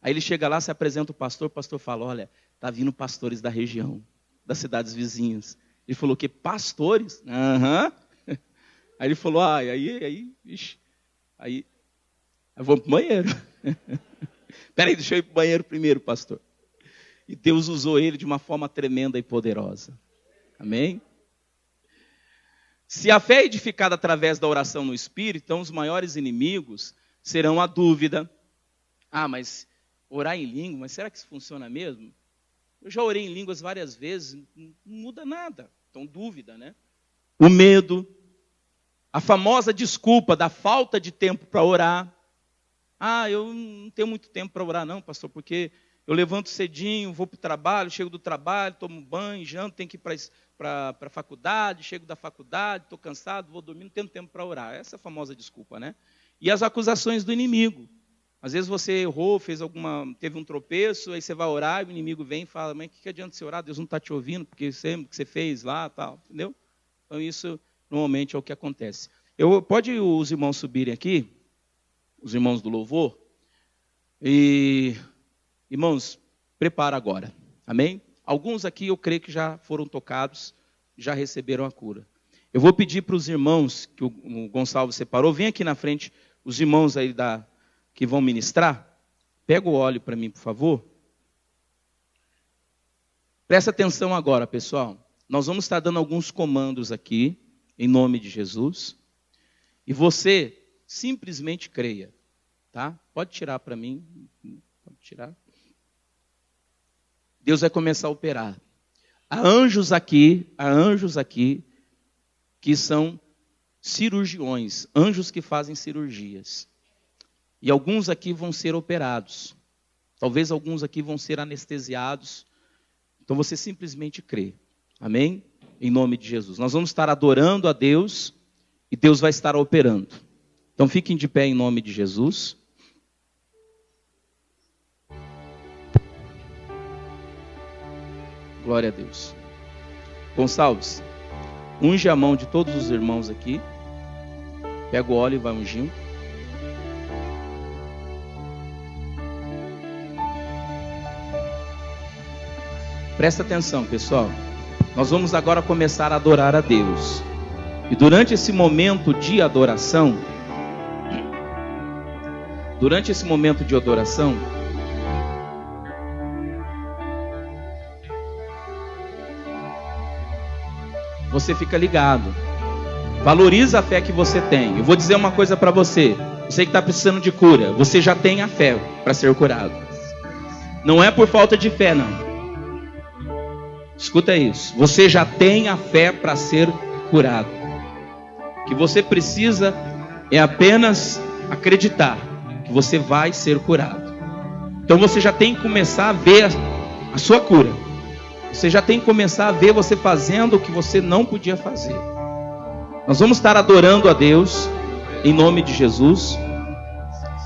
Aí ele chega lá, se apresenta o pastor fala, olha, tá vindo pastores da região, das cidades vizinhas. Ele falou, que pastores? Aham. Aí ele falou, aí vamos pro banheiro. Peraí, deixa eu ir pro banheiro primeiro, pastor. E Deus usou ele de uma forma tremenda e poderosa. Amém? Se a fé é edificada através da oração no Espírito, então os maiores inimigos serão a dúvida. Mas orar em língua, mas será que isso funciona mesmo? Eu já orei em línguas várias vezes, não muda nada. Então, dúvida, né? O medo, a famosa desculpa da falta de tempo para orar. Eu não tenho muito tempo para orar não, pastor, porque eu levanto cedinho, vou para o trabalho, chego do trabalho, tomo banho, janto, tenho que ir para a faculdade, chego da faculdade, estou cansado, vou dormir, não tenho tempo para orar. Essa é a famosa desculpa, né? E as acusações do inimigo. Às vezes você errou, teve um tropeço, aí você vai orar, e o inimigo vem e fala, mas o que adianta você orar? Deus não está te ouvindo, porque sempre que você fez lá, tal, entendeu? Então isso normalmente é o que acontece. Pode os irmãos subirem aqui, os irmãos do louvor, e irmãos, prepara agora, amém? Alguns aqui eu creio que já foram tocados, já receberam a cura. Eu vou pedir para os irmãos que o Gonçalo separou, vem aqui na frente, os irmãos aí que vão ministrar, pega o óleo para mim, por favor. Presta atenção agora, pessoal. Nós vamos estar dando alguns comandos aqui, em nome de Jesus, e você simplesmente creia, tá? Pode tirar para mim, pode tirar. Deus vai começar a operar. Há anjos aqui que são cirurgiões, anjos que fazem cirurgias. E alguns aqui vão ser operados. Talvez alguns aqui vão ser anestesiados. Então você simplesmente crê. Amém? Em nome de Jesus. Nós vamos estar adorando a Deus e Deus vai estar operando. Então fiquem de pé em nome de Jesus. Glória a Deus. Gonçalves, unge a mão de todos os irmãos aqui. Pega o óleo e vai ungindo. Presta atenção, pessoal. Nós vamos agora começar a adorar a Deus. E durante esse momento de adoração, você fica ligado. Valoriza a fé que você tem. Eu vou dizer uma coisa para você. Você que está precisando de cura, você já tem a fé para ser curado. Não é por falta de fé, não. Escuta isso. Você já tem a fé para ser curado. O que você precisa é apenas acreditar que você vai ser curado. Então você já tem que começar a ver a sua cura. Você já tem que começar a ver você fazendo o que você não podia fazer. Nós vamos estar adorando a Deus em nome de Jesus.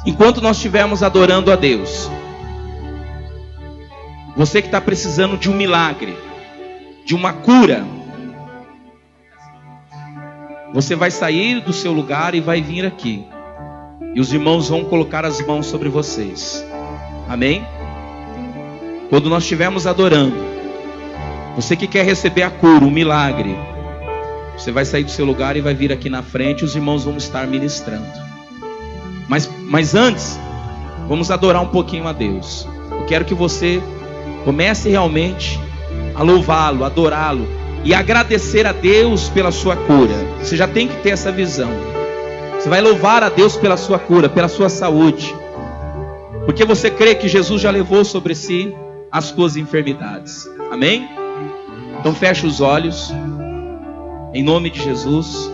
Enquanto nós estivermos adorando a Deus, você que está precisando de um milagre, de uma cura, você vai sair do seu lugar e vai vir aqui. E os irmãos vão colocar as mãos sobre vocês. Amém? Quando nós estivermos adorando, você que quer receber a cura, o milagre, você vai sair do seu lugar e vai vir aqui na frente e os irmãos vão estar ministrando. Mas antes, vamos adorar um pouquinho a Deus. Eu quero que você comece realmente a louvá-lo, adorá-lo e agradecer a Deus pela sua cura. Você já tem que ter essa visão. Você vai louvar a Deus pela sua cura, pela sua saúde, porque você crê que Jesus já levou sobre si as suas enfermidades. Amém? Então feche os olhos, em nome de Jesus.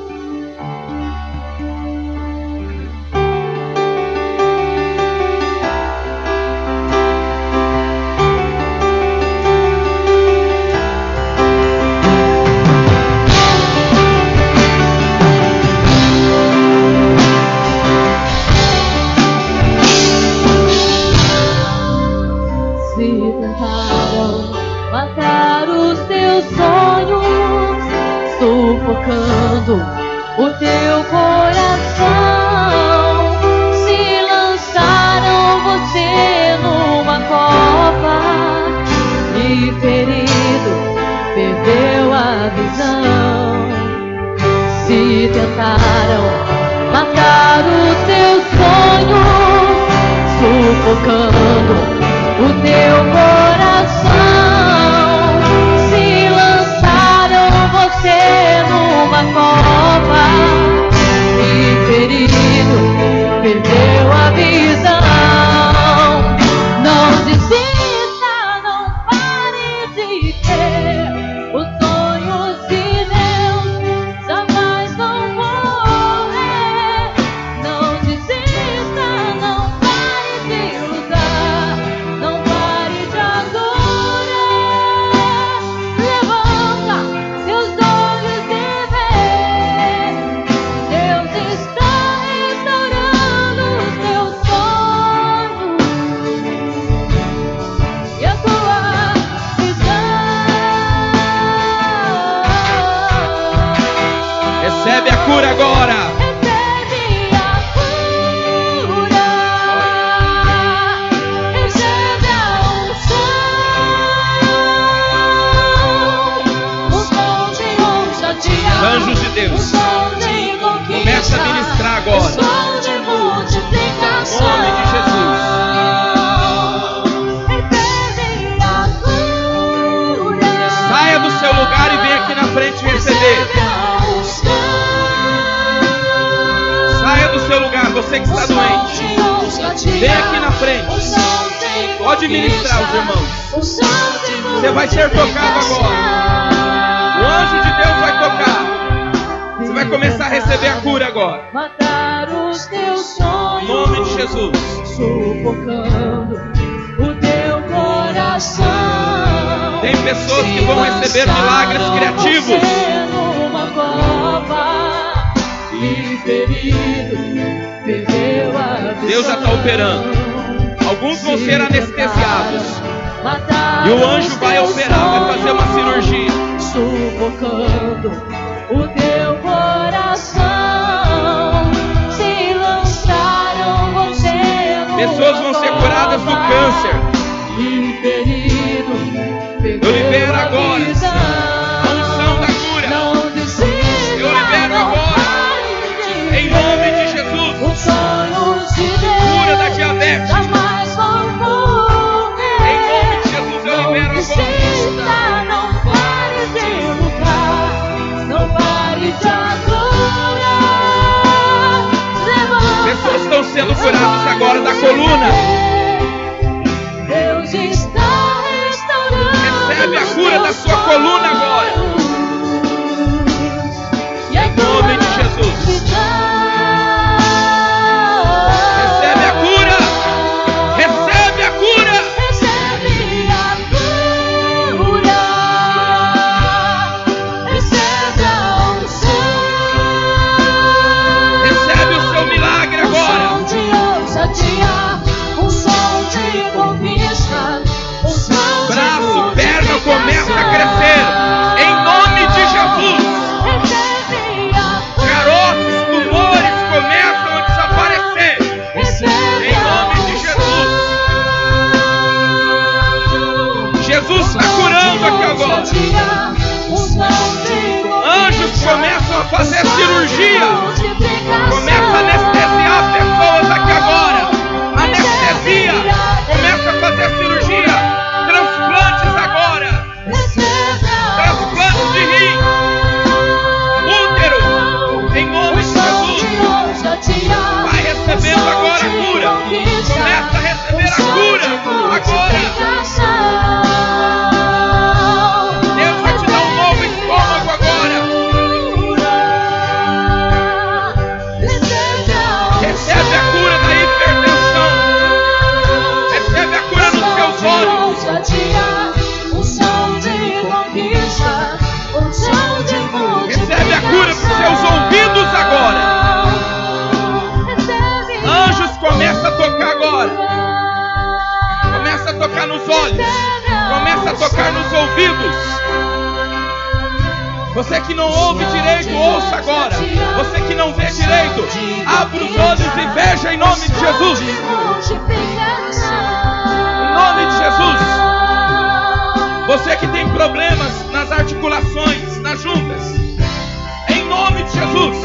O teu coração, se lançaram você numa cova e ferido perdeu a visão. Se tentaram matar o teu sonho, sufocando o teu coração, se lançaram você numa cova e ferido perdeu a visão. Não desista, não pare de ter os sonhos de Deus, jamais vão morrer. Recebe a cura agora. Recebe a cura. Recebe a unção de ousadia. Anjos de Deus, Unção de conquista. começa a ministrar agora. Unção de multiplicação. Em nome de Jesus. Recebe a cura. Saia do seu lugar e vem aqui na frente receber. Saia do seu lugar, você que está doente. Vem aqui na frente. Pode ministrar os irmãos. Você vai ser tocado agora. O anjo de Deus vai tocar. Você vai começar a receber a cura agora. Matar os teus sonhos. Em nome de Jesus. Sufocando o teu coração. Tem pessoas que vão receber milagres criativos. Numa cova e ferido, perdeu a visão. Deus já está operando. Alguns vão ser anestesiados. E o anjo vai operar, vai fazer uma cirurgia. Sufocando o teu coração. Se lançaram você. Pessoas vão ser curadas do câncer. E ferido, Eu libero agora a unção da cura. Eu libero agora, em nome de Jesus, cura da diabetes. Em nome de Jesus, eu libero agora. Não pare de lutar, não pare de adorar. Pessoas estão sendo curadas agora da coluna. Deus está restaurando. Recebe a cura da sua coluna agora. Em nome de Jesus. Recebe a cura. Recebe a cura. Recebe a cura. Recebe a unção. Recebe o seu milagre agora. Unção de ousadia. Unção de conquista. Unção de Braço, perna começa a crescer. Em nome de Jesus. Recebe a cura. Caroços, tumores começam a desaparecer. Recebe Em nome de Jesus. Jesus está curando aqui agora. Anjos começam a fazer cirurgia. Começa a anestesiar pessoas aqui agora. Anestesia. Começa a fazer cirurgia. Transplantes agora. Transplantes de rim. Útero. Em nome de Jesus. Vai recebendo agora a cura. Começa a receber a cura agora. Deus vai te dar um novo estômago agora. Recebe a cura da hipertensão. Recebe a cura nos seus olhos. Recebe a cura para os seus ouvidos agora. Anjos, começa a tocar agora. Começa a tocar nos olhos. Começa a tocar nos ouvidos. Você que não ouve direito, ouça agora. Você que não vê direito, abra os olhos e veja em nome de Jesus. Em nome de Jesus. Você que tem problemas nas articulações, nas juntas, em nome de Jesus,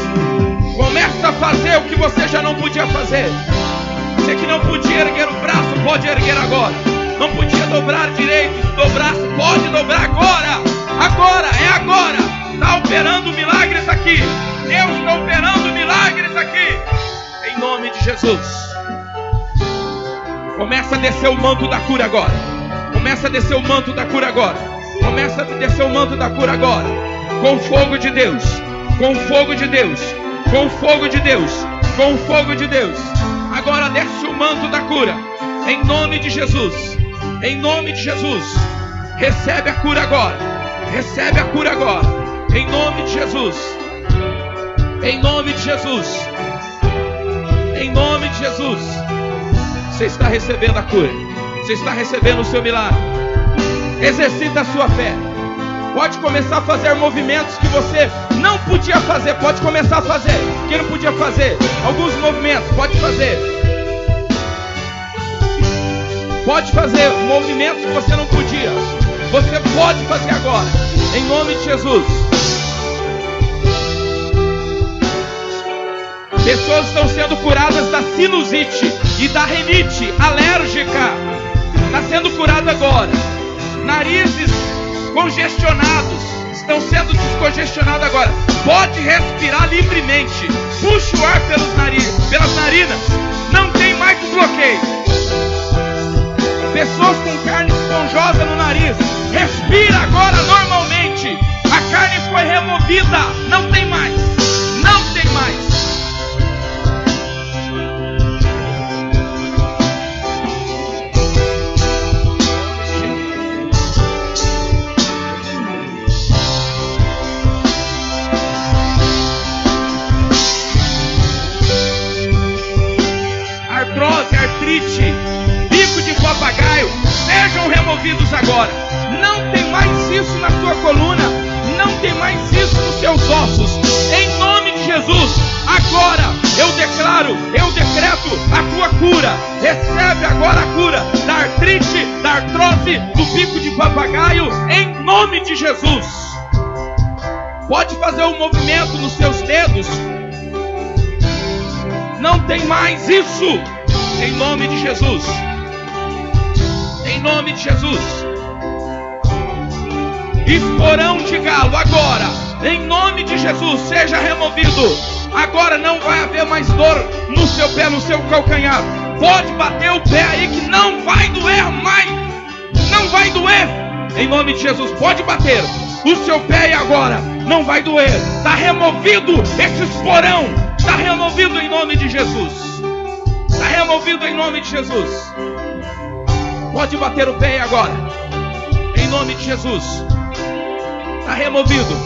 começa a fazer o que você já não podia fazer. Você que não podia erguer o braço, pode erguer agora. Não podia dobrar direito do braço, pode dobrar agora. Agora, é agora. Está operando milagres aqui. Deus está operando milagres aqui. Em nome de Jesus. Começa a descer o manto da cura agora. Começa a descer o manto da cura agora. Começa a descer o manto da cura agora. Com o fogo de Deus. Com o fogo de Deus. Com o fogo de Deus. Com o fogo de Deus. Agora desce o manto da cura. Em nome de Jesus. Em nome de Jesus. Recebe a cura agora. Recebe a cura agora. Em nome de Jesus. Em nome de Jesus. Em nome de Jesus. Você está recebendo a cura. Você está recebendo o seu milagre. Exercita a sua fé. Pode começar a fazer movimentos que você não podia fazer. Pode começar a fazer. Quem não podia fazer? Alguns movimentos. Pode fazer. Pode fazer movimentos que você não podia. Você pode fazer agora. Em nome de Jesus. Pessoas estão sendo curadas da sinusite e da rinite alérgica. Está sendo curada agora. Narizes congestionados estão sendo descongestionados agora. Pode respirar livremente. Puxa o ar pelas narinas. Não tem mais bloqueio. Pessoas com carne esponjosa no nariz, respira agora normalmente. A carne foi removida. Não tem mais. Não tem mais. Artrose, artrite, bico de papagaio, sejam removidos agora. Não tem mais isso na sua coluna. Não tem mais isso nos seus ossos. Em nome de Jesus, agora eu declaro, eu decreto a tua cura. Recebe agora a cura da artrite, da artrose, do bico de papagaio, em nome de Jesus. Pode fazer um movimento nos seus dedos. Não tem mais isso. Em nome de Jesus. Em nome de Jesus. Esporão de galo agora. Em nome de Jesus, seja removido. Agora não vai haver mais dor no seu pé, no seu calcanhar. Pode bater o pé aí que não vai doer mais. Não vai doer. Em nome de Jesus, pode bater o seu pé e agora não vai doer. Está removido esse esporão. Está removido em nome de Jesus. Está removido em nome de Jesus. Pode bater o pé agora. Em nome de Jesus. Está removido.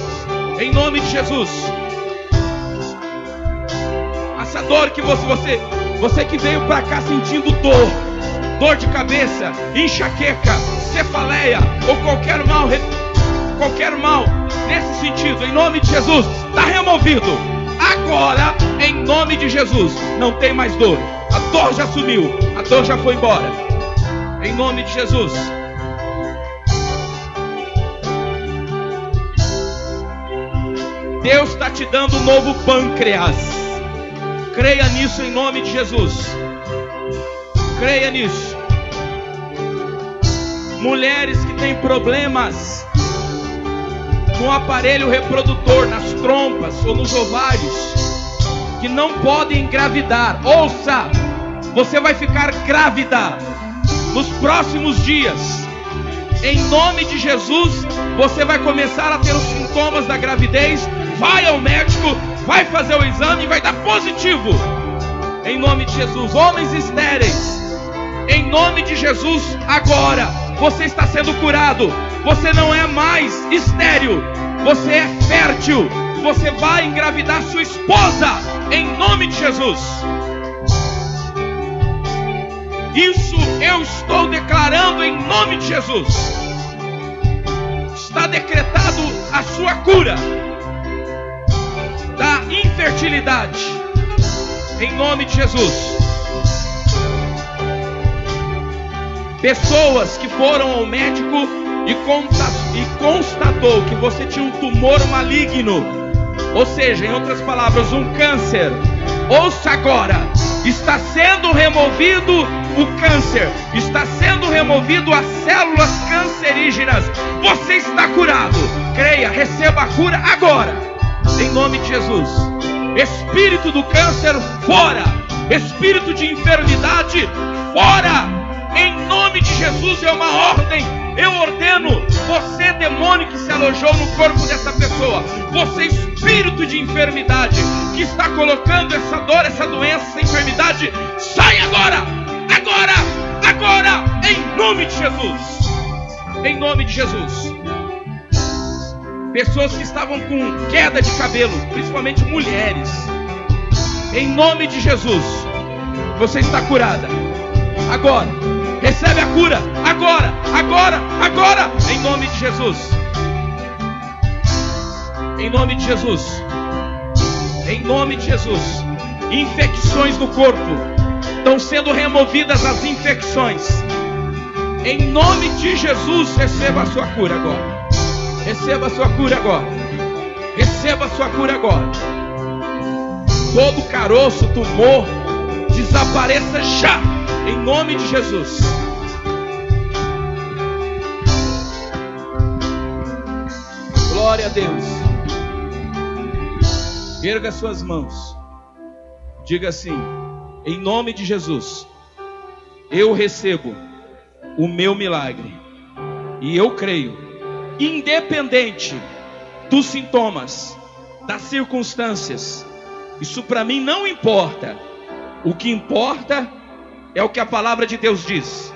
Em nome de Jesus. Essa dor que você que veio para cá sentindo dor de cabeça, enxaqueca, cefaleia ou qualquer mal nesse sentido, em nome de Jesus, está removido. Agora, em nome de Jesus, não tem mais dor. A dor já sumiu, a dor já foi embora. Em nome de Jesus. Deus está te dando um novo pâncreas. Creia nisso em nome de Jesus. Creia nisso. Mulheres que têm problemas no aparelho reprodutor, nas trompas ou nos ovários, que não podem engravidar. Ouça, você vai ficar grávida nos próximos dias. Em nome de Jesus, você vai começar a ter os sintomas da gravidez. Vai ao médico, vai fazer o exame e vai dar positivo. Em nome de Jesus. Homens estéreis, em nome de Jesus, agora você está sendo curado. Você não é mais estéril, você é fértil. Você vai engravidar sua esposa, em nome de Jesus. Isso eu estou declarando em nome de Jesus. Está decretado a sua cura da infertilidade, em nome de Jesus. Pessoas que foram ao médico e constatou que você tinha um tumor maligno, ou seja, em outras palavras, um câncer. Ouça agora, está sendo removido o câncer, está sendo removido as células cancerígenas. Você está curado. Creia, receba a cura agora, em nome de Jesus. Espírito do câncer, fora. Espírito de enfermidade, fora. Em nome de Jesus, é uma ordem. Eu ordeno, você demônio que se alojou no corpo dessa pessoa, você espírito de enfermidade que está colocando essa dor, essa doença, essa enfermidade, sai agora, agora, agora, em nome de Jesus. Em nome de Jesus. Pessoas que estavam com queda de cabelo, principalmente mulheres, em nome de Jesus, você está curada. Agora, recebe a cura, agora, agora, agora, em nome de Jesus. Em nome de Jesus. Em nome de Jesus. Infecções no corpo. Estão sendo removidas as infecções. Em nome de Jesus, receba a sua cura agora. Receba a sua cura agora. Receba a sua cura agora. Todo caroço, tumor, desapareça já. Em nome de Jesus. Glória a Deus. Erga suas mãos. Diga assim: em nome de Jesus, eu recebo o meu milagre. E eu creio, independente dos sintomas, das circunstâncias, isso para mim não importa. O que importa é o que a palavra de Deus diz.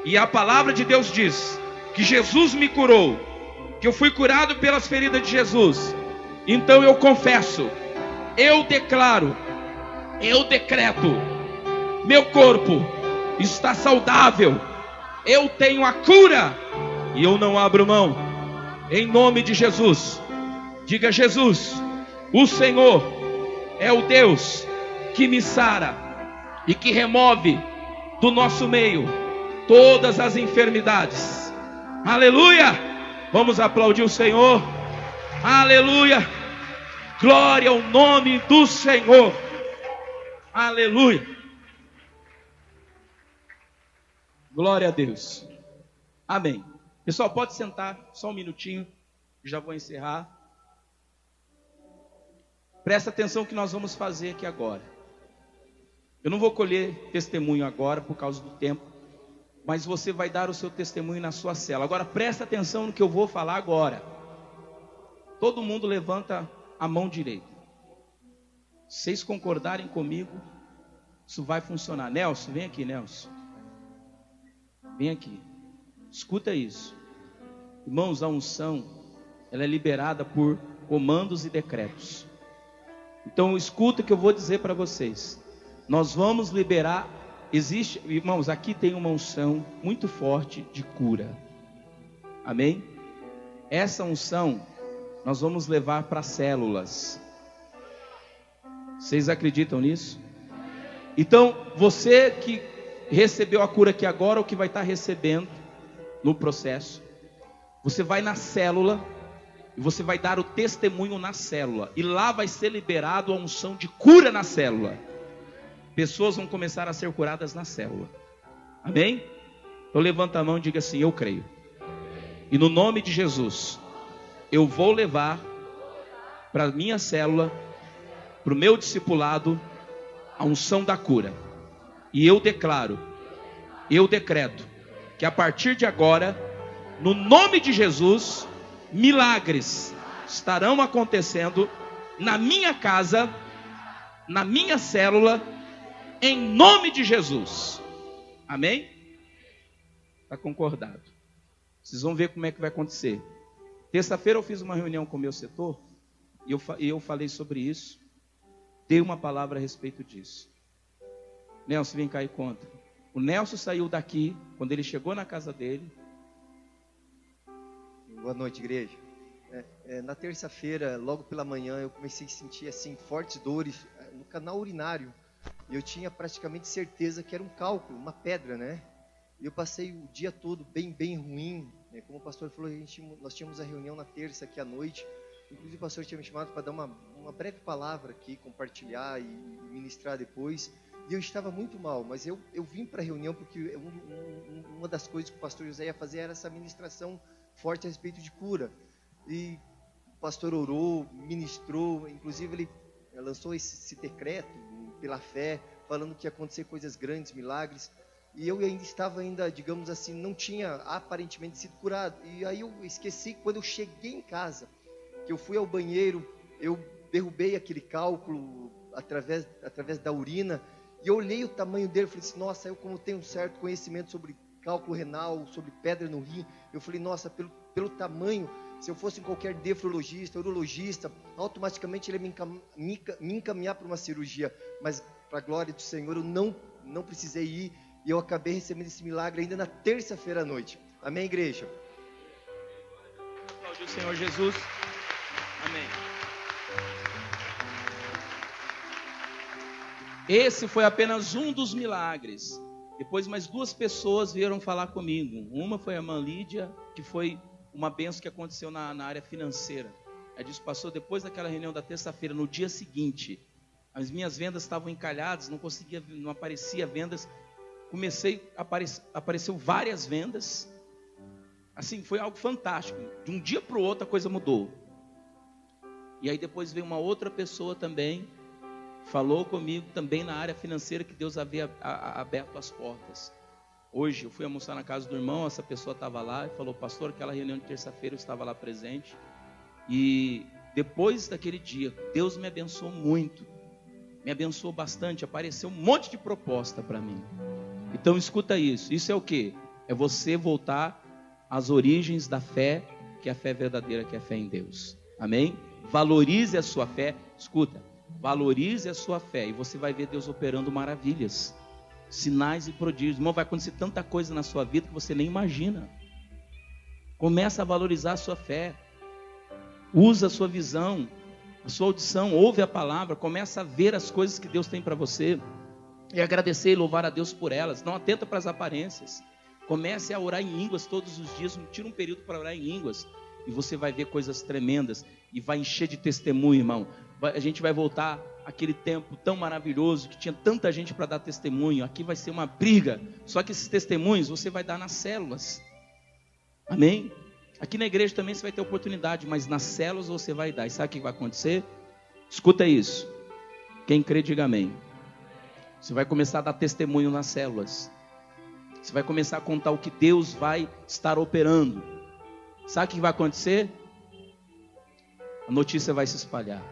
E a palavra de Deus diz que Jesus me curou, que eu fui curado pelas feridas de Jesus. Então eu confesso, eu declaro, eu decreto, meu corpo está saudável, eu tenho a cura e eu não abro mão. Em nome de Jesus. Diga: Jesus, o Senhor é o Deus que me sara e que remove do nosso meio todas as enfermidades. Aleluia! Vamos aplaudir o Senhor. Aleluia! Glória ao nome do Senhor. Aleluia! Glória a Deus. Amém. Pessoal, pode sentar só um minutinho. Já vou encerrar. Presta atenção que nós vamos fazer aqui agora. Eu não vou colher testemunho agora por causa do tempo, mas você vai dar o seu testemunho na sua cela. Agora presta atenção no que eu vou falar agora. Todo mundo levanta a mão direita. Se vocês concordarem comigo, isso vai funcionar. Nelson, vem aqui, Nelson. Vem aqui. Escuta isso. Irmãos, a unção, ela é liberada por comandos e decretos. Então escuta o que eu vou dizer para vocês. Nós vamos liberar. Existe, irmãos, aqui tem uma unção muito forte de cura. Amém? Essa unção nós vamos levar para células. Vocês acreditam nisso? Então, você que recebeu a cura aqui agora, ou que vai estar recebendo no processo, você vai na célula e você vai dar o testemunho na célula. E lá vai ser liberado a unção de cura na célula. Pessoas vão começar a ser curadas na célula. Amém? Então levanta a mão e diga assim: eu creio. E no nome de Jesus, eu vou levar para a minha célula, para o meu discipulado, a unção da cura. E eu declaro, eu decreto, que a partir de agora, no nome de Jesus, milagres estarão acontecendo na minha casa, na minha célula, em nome de Jesus. Amém? Está concordado. Vocês vão ver como é que vai acontecer. Terça-feira eu fiz uma reunião com o meu setor e eu falei sobre isso. Dei uma palavra a respeito disso. Nelson, vem cá e conta. O Nelson saiu daqui, quando ele chegou na casa dele. Boa noite, igreja. Na terça-feira, logo pela manhã, eu comecei a sentir assim fortes dores no canal urinário. Eu tinha praticamente certeza que era um cálculo, uma pedra, né? E eu passei o dia todo bem ruim, né? Como o pastor falou, nós tínhamos a reunião na terça aqui à noite. Inclusive o pastor tinha me chamado para dar uma breve palavra aqui, compartilhar e ministrar depois. E eu estava muito mal, mas eu vim para a reunião porque uma das coisas que o pastor José ia fazer era essa ministração forte a respeito de cura. E o pastor orou, ministrou, inclusive ele lançou esse decreto pela fé, falando que ia acontecer coisas grandes, milagres. E eu ainda estava, digamos assim, não tinha aparentemente sido curado. E aí eu esqueci, quando eu cheguei em casa, que eu fui ao banheiro, eu derrubei aquele cálculo através da urina, e eu olhei o tamanho dele, falei assim, nossa, eu como tenho um certo conhecimento sobre cálculo renal, sobre pedra no rim, eu falei, nossa, pelo tamanho, se eu fosse em qualquer nefrologista, urologista, automaticamente ele ia me encaminhar para uma cirurgia, mas para a glória do Senhor, eu não precisei ir, e eu acabei recebendo esse milagre ainda na terça-feira à noite. Amém, igreja? Aplaudir o Senhor Jesus. Amém. Esse foi apenas um dos milagres. Depois mais 2 pessoas vieram falar comigo. Uma foi a irmã Lídia, que foi uma bênção que aconteceu na área financeira. Ela disse, pastor, depois daquela reunião da terça-feira, no dia seguinte, as minhas vendas estavam encalhadas, não aparecia vendas. Apareceu várias vendas. Assim, foi algo fantástico. De um dia para o outro a coisa mudou. E aí depois veio uma outra pessoa também, falou comigo também na área financeira que Deus havia aberto as portas. Hoje eu fui almoçar na casa do irmão, essa pessoa estava lá e falou, pastor, aquela reunião de terça-feira eu estava lá presente. E depois daquele dia, Deus me abençoou muito. Me abençoou bastante, apareceu um monte de proposta para mim. Então escuta isso. Isso é o quê? É você voltar às origens da fé, que é a fé verdadeira, que é a fé em Deus. Amém? Valorize a sua fé. Escuta, valorize a sua fé e você vai ver Deus operando maravilhas, sinais e prodígios. Irmão, vai acontecer tanta coisa na sua vida que você nem imagina. Começa a valorizar a sua fé. Usa a sua visão, a sua audição, ouve a palavra, começa a ver as coisas que Deus tem para você e agradecer e louvar a Deus por elas. Não atenta para as aparências. Comece a orar em línguas todos os dias. Tira um período para orar em línguas e você vai ver coisas tremendas e vai encher de testemunho, irmão. A gente vai voltar àquele tempo tão maravilhoso que tinha tanta gente para dar testemunho. Aqui vai ser uma briga. Só que esses testemunhos você vai dar nas células. Amém? Aqui na igreja também você vai ter oportunidade, mas nas células você vai dar. E sabe o que vai acontecer? Escuta isso. Quem crê, diga amém. Você vai começar a dar testemunho nas células. Você vai começar a contar o que Deus vai estar operando. Sabe o que vai acontecer? A notícia vai se espalhar.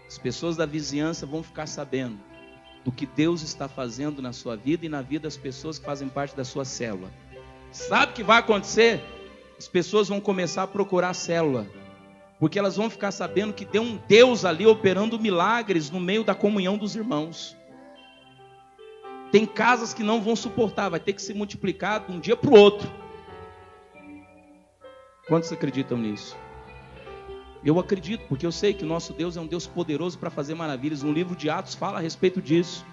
As pessoas da vizinhança vão ficar sabendo do que Deus está fazendo na sua vida e na vida das pessoas que fazem parte da sua célula. Sabe o que vai acontecer? As pessoas vão começar a procurar a célula, porque elas vão ficar sabendo que tem um Deus ali operando milagres no meio da comunhão dos irmãos. Tem casas que não vão suportar, vai ter que se multiplicar de um dia para o outro. Quantos acreditam nisso? Eu acredito, porque eu sei que o nosso Deus é um Deus poderoso para fazer maravilhas. Um livro de Atos fala a respeito disso.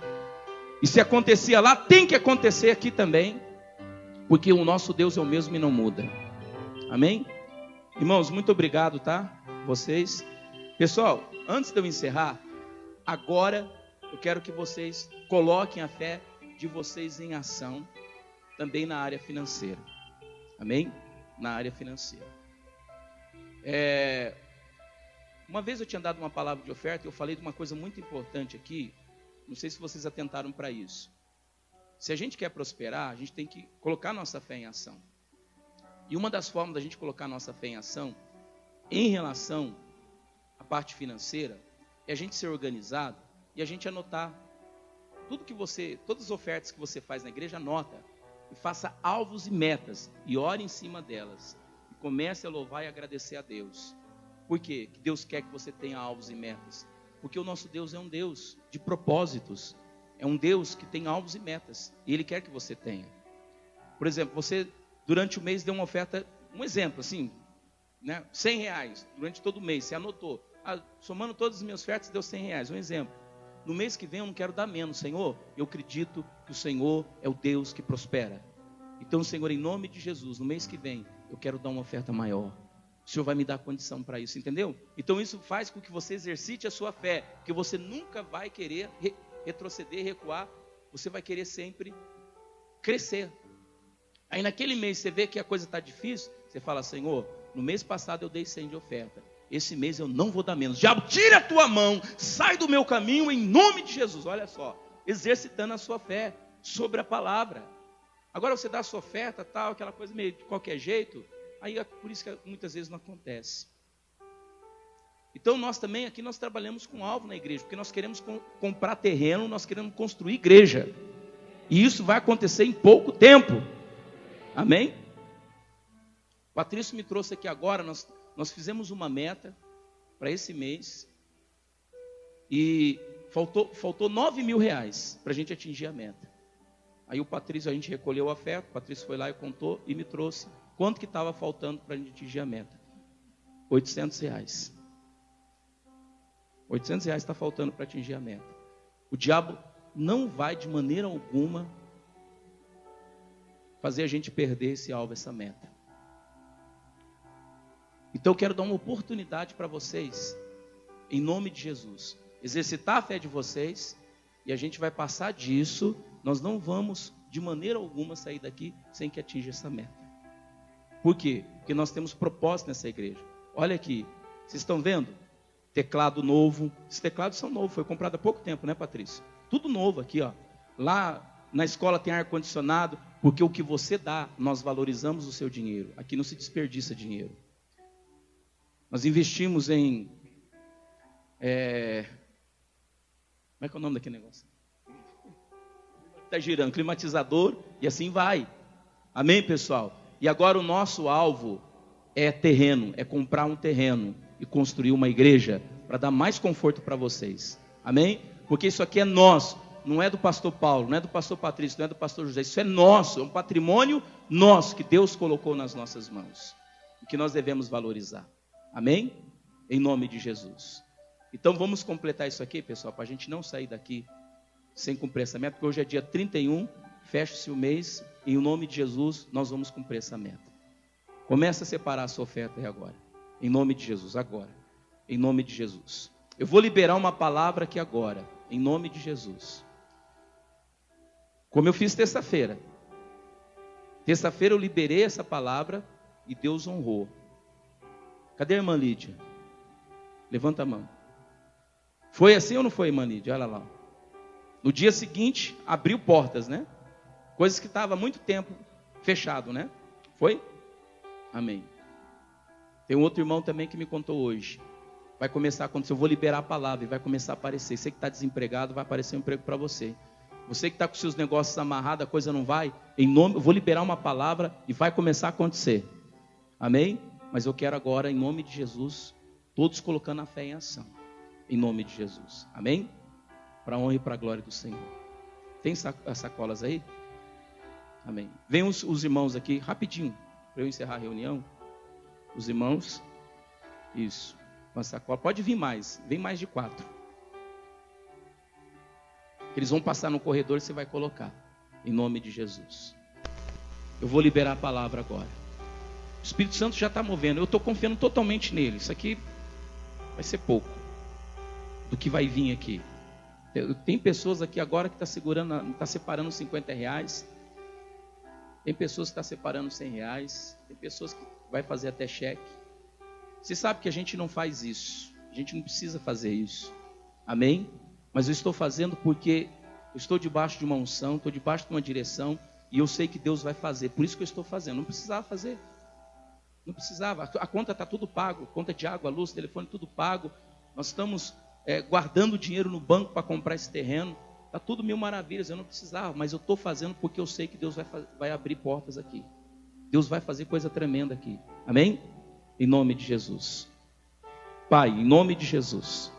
E se acontecia lá, tem que acontecer aqui também, porque o nosso Deus é o mesmo e não muda. Amém? Irmãos, muito obrigado, tá? Vocês. Pessoal, antes de eu encerrar, agora eu quero que vocês coloquem a fé de vocês em ação, também na área financeira. Amém? Na área financeira. Uma vez eu tinha dado uma palavra de oferta e eu falei de uma coisa muito importante aqui. Não sei se vocês atentaram para isso. Se a gente quer prosperar, a gente tem que colocar nossa fé em ação. E uma das formas da gente colocar nossa fé em ação, em relação à parte financeira, é a gente ser organizado e a gente anotar todas as ofertas que você faz na igreja, anota. E faça alvos e metas e ore em cima delas. E comece a louvar e agradecer a Deus. Por quê? Que Deus quer que você tenha alvos e metas. Porque o nosso Deus é um Deus de propósitos. É um Deus que tem alvos e metas. E Ele quer que você tenha. Por exemplo, você durante o mês deu uma oferta, um exemplo assim, né? R$100 durante todo o mês, você anotou. Somando todas as minhas ofertas, deu R$100, um exemplo. No mês que vem eu não quero dar menos, Senhor. Eu acredito que o Senhor é o Deus que prospera. Então, Senhor, em nome de Jesus, no mês que vem, eu quero dar uma oferta maior. O Senhor vai me dar condição para isso, entendeu? Então isso faz com que você exercite a sua fé, porque você nunca vai querer retroceder, recuar. Você vai querer sempre crescer. Aí naquele mês você vê que a coisa está difícil, você fala, Senhor, no mês passado eu dei 100 de oferta. Esse mês eu não vou dar menos. Diabo, tira a tua mão, sai do meu caminho em nome de Jesus. Olha só, exercitando a sua fé sobre a palavra. Agora você dá a sua oferta, tal, aquela coisa meio de qualquer jeito, aí é por isso que muitas vezes não acontece. Então nós também aqui nós trabalhamos com alvo na igreja, porque nós queremos comprar terreno, nós queremos construir igreja. E isso vai acontecer em pouco tempo. Amém? O Patrício me trouxe aqui agora, nós fizemos uma meta para esse mês e faltou R$9.000 para a gente atingir a meta. Aí o Patrício, a gente recolheu a oferta, o Patrício foi lá e contou e me trouxe quanto que estava faltando para a gente atingir a meta. R$800. R$800 está faltando para atingir a meta. O diabo não vai de maneira alguma fazer a gente perder esse alvo, essa meta. Então eu quero dar uma oportunidade para vocês, em nome de Jesus, exercitar a fé de vocês, e a gente vai passar disso. Nós não vamos de maneira alguma sair daqui sem que atinja essa meta. Por quê? Porque nós temos propósito nessa igreja. Olha aqui, vocês estão vendo? Teclado novo. Esses teclados são novos, foi comprado há pouco tempo, né, Patrícia? Tudo novo aqui, ó. Lá na escola tem ar-condicionado, porque o que você dá, nós valorizamos o seu dinheiro. Aqui não se desperdiça dinheiro. Nós investimos em... Como é que é o nome daquele negócio? Está girando, climatizador, e assim vai. Amém, pessoal? E agora o nosso alvo é terreno, é comprar um terreno e construir uma igreja para dar mais conforto para vocês. Amém? Porque isso aqui é nosso, não é do pastor Paulo, não é do pastor Patrício, não é do pastor José. Isso é nosso, é um patrimônio nosso que Deus colocou nas nossas mãos e que nós devemos valorizar. Amém? Em nome de Jesus. Então vamos completar isso aqui, pessoal, para a gente não sair daqui sem cumprir essa meta, porque hoje é dia 31, fecha-se o mês, e em nome de Jesus nós vamos cumprir essa meta. Começa a separar a sua oferta aí agora, em nome de Jesus, agora, em nome de Jesus. Eu vou liberar uma palavra aqui agora, em nome de Jesus. Como eu fiz terça-feira. Terça-feira eu liberei essa palavra e Deus honrou. Cadê a irmã Lídia? Levanta a mão. Foi assim ou não foi, irmã Lídia? Olha lá. No dia seguinte, abriu portas, né? Coisas que estavam há muito tempo fechado, né? Foi? Amém. Tem um outro irmão também que me contou hoje. Vai começar a acontecer, eu vou liberar a palavra e vai começar a aparecer. Você que está desempregado, vai aparecer um emprego para você. Você que está com seus negócios amarrados, a coisa não vai. Eu vou liberar uma palavra e vai começar a acontecer. Amém? Mas eu quero agora, em nome de Jesus, todos colocando a fé em ação. Em nome de Jesus. Amém? Para a honra e para a glória do Senhor. Tem as sacolas aí? Amém. Vem os irmãos aqui, rapidinho, para eu encerrar a reunião. Os irmãos. Isso. Com a sacola. Pode vir mais. Vem mais de 4. Eles vão passar no corredor e você vai colocar. Em nome de Jesus. Eu vou liberar a palavra agora. O Espírito Santo já está movendo. Eu estou confiando totalmente nele. Isso aqui vai ser pouco do que vai vir aqui. Tem pessoas aqui agora que está separando R$50. Tem pessoas que estão separando R$100. Tem pessoas que vai fazer até cheque. Você sabe que a gente não faz isso. A gente não precisa fazer isso. Amém? Mas eu estou fazendo porque eu estou debaixo de uma unção, estou debaixo de uma direção, e eu sei que Deus vai fazer. Por isso que eu estou fazendo. Não precisava fazer. Não precisava. A conta está tudo pago. Conta de água, luz, telefone, tudo pago. Nós estamos guardando dinheiro no banco para comprar esse terreno. Está tudo mil maravilhas. Eu não precisava, mas eu estou fazendo porque eu sei que Deus vai abrir portas aqui. Deus vai fazer coisa tremenda aqui. Amém? Em nome de Jesus. Pai, em nome de Jesus.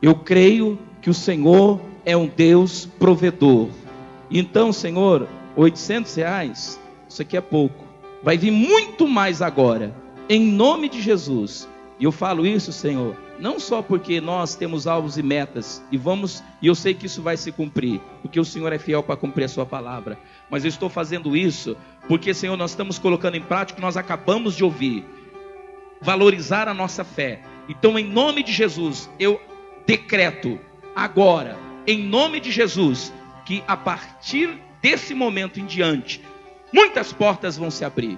Eu creio que o Senhor é um Deus provedor. Então, Senhor, R$800, isso aqui é pouco. Vai vir muito mais agora. Em nome de Jesus. E eu falo isso, Senhor, não só porque nós temos alvos e metas, e eu sei que isso vai se cumprir, porque o Senhor é fiel para cumprir a sua palavra. Mas eu estou fazendo isso porque, Senhor, nós estamos colocando em prática o que nós acabamos de ouvir. Valorizar a nossa fé. Então, em nome de Jesus, eu decreto agora, em nome de Jesus, que a partir desse momento em diante, muitas portas vão se abrir.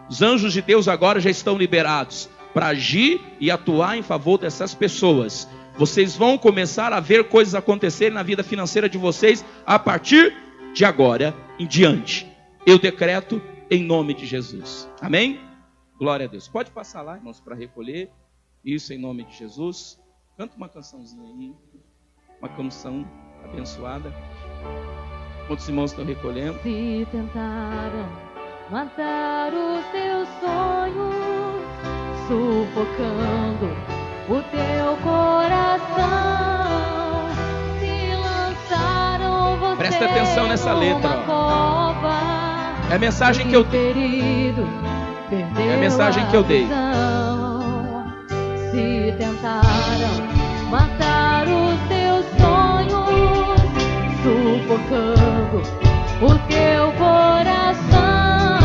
Os anjos de Deus agora já estão liberados para agir e atuar em favor dessas pessoas. Vocês vão começar a ver coisas acontecerem na vida financeira de vocês a partir de agora em diante. Eu decreto em nome de Jesus. Amém? Glória a Deus. Pode passar lá, irmãos, para recolher. Isso em nome de Jesus. Canta uma cançãozinha aí. Uma canção abençoada. Quantos irmãos estão recolhendo? Se tentaram matar os teus sonhos, sufocando o teu coração, se lançaram você. Presta atenção nessa letra, ó. Cova, é a mensagem que eu é a mensagem que eu dei. Se tentaram matar os teus sonhos, sufocando o teu coração.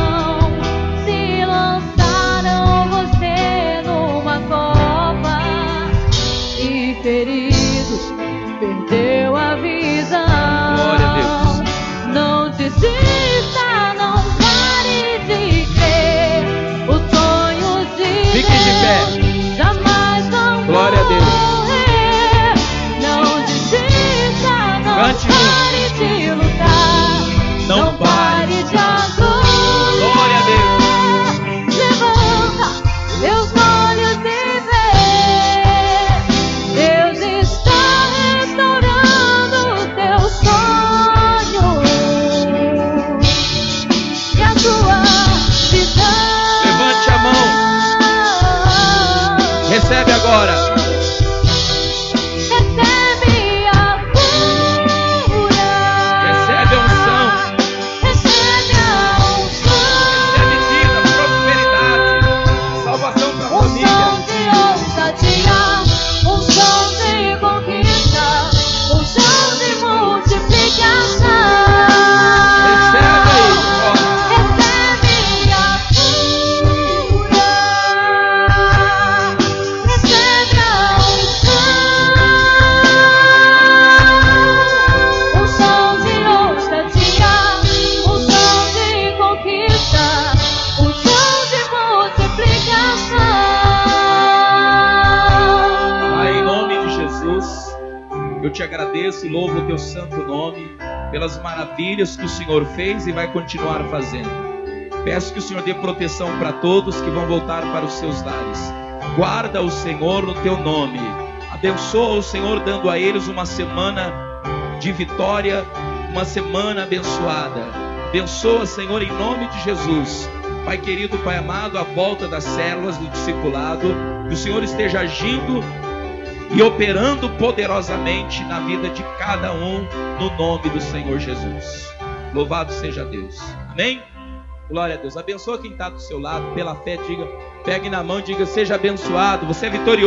Se lançaram você numa cova e ferido perdeu a visão. Glória a Deus. Não desista, não pare de crer. Os sonhos de Fique de pé. Deus jamais vão Glória a Deus. morrer. Não desista, não Cante pare de lutar. Não Não pare de adorar. Glória a Deus. Levanta meus olhos e vê. Deus está restaurando os teus sonhos e a tua visão. Levante a mão. Recebe agora. Recebe a cura. Recebe a unção. Recebe a unção. Recebe vida, prosperidade, salvação para a Um som família. de ousadia, um som de conquista, um som de multiplicação. Recebe aí, ó. Recebe a cura, recebe a unção. Um som de ousadia, um som de conquista, um som de multiplicação. Pai, em nome de Jesus, eu te agradeço e louvo o teu santo nome pelas maravilhas que o Senhor fez e vai continuar fazendo. Peço que o Senhor dê proteção para todos que vão voltar para os seus lares. Guarda o Senhor no teu nome. Abençoa o Senhor dando a eles uma semana de vitória, uma semana abençoada. Abençoa, Senhor, em nome de Jesus. Pai querido, Pai amado, a volta das células do discipulado, que o Senhor esteja agindo e operando poderosamente na vida de cada um, no nome do Senhor Jesus. Louvado seja Deus. Amém? Glória a Deus. Abençoa quem está do seu lado, pela fé, diga, pegue na mão e diga, seja abençoado, você é vitorioso.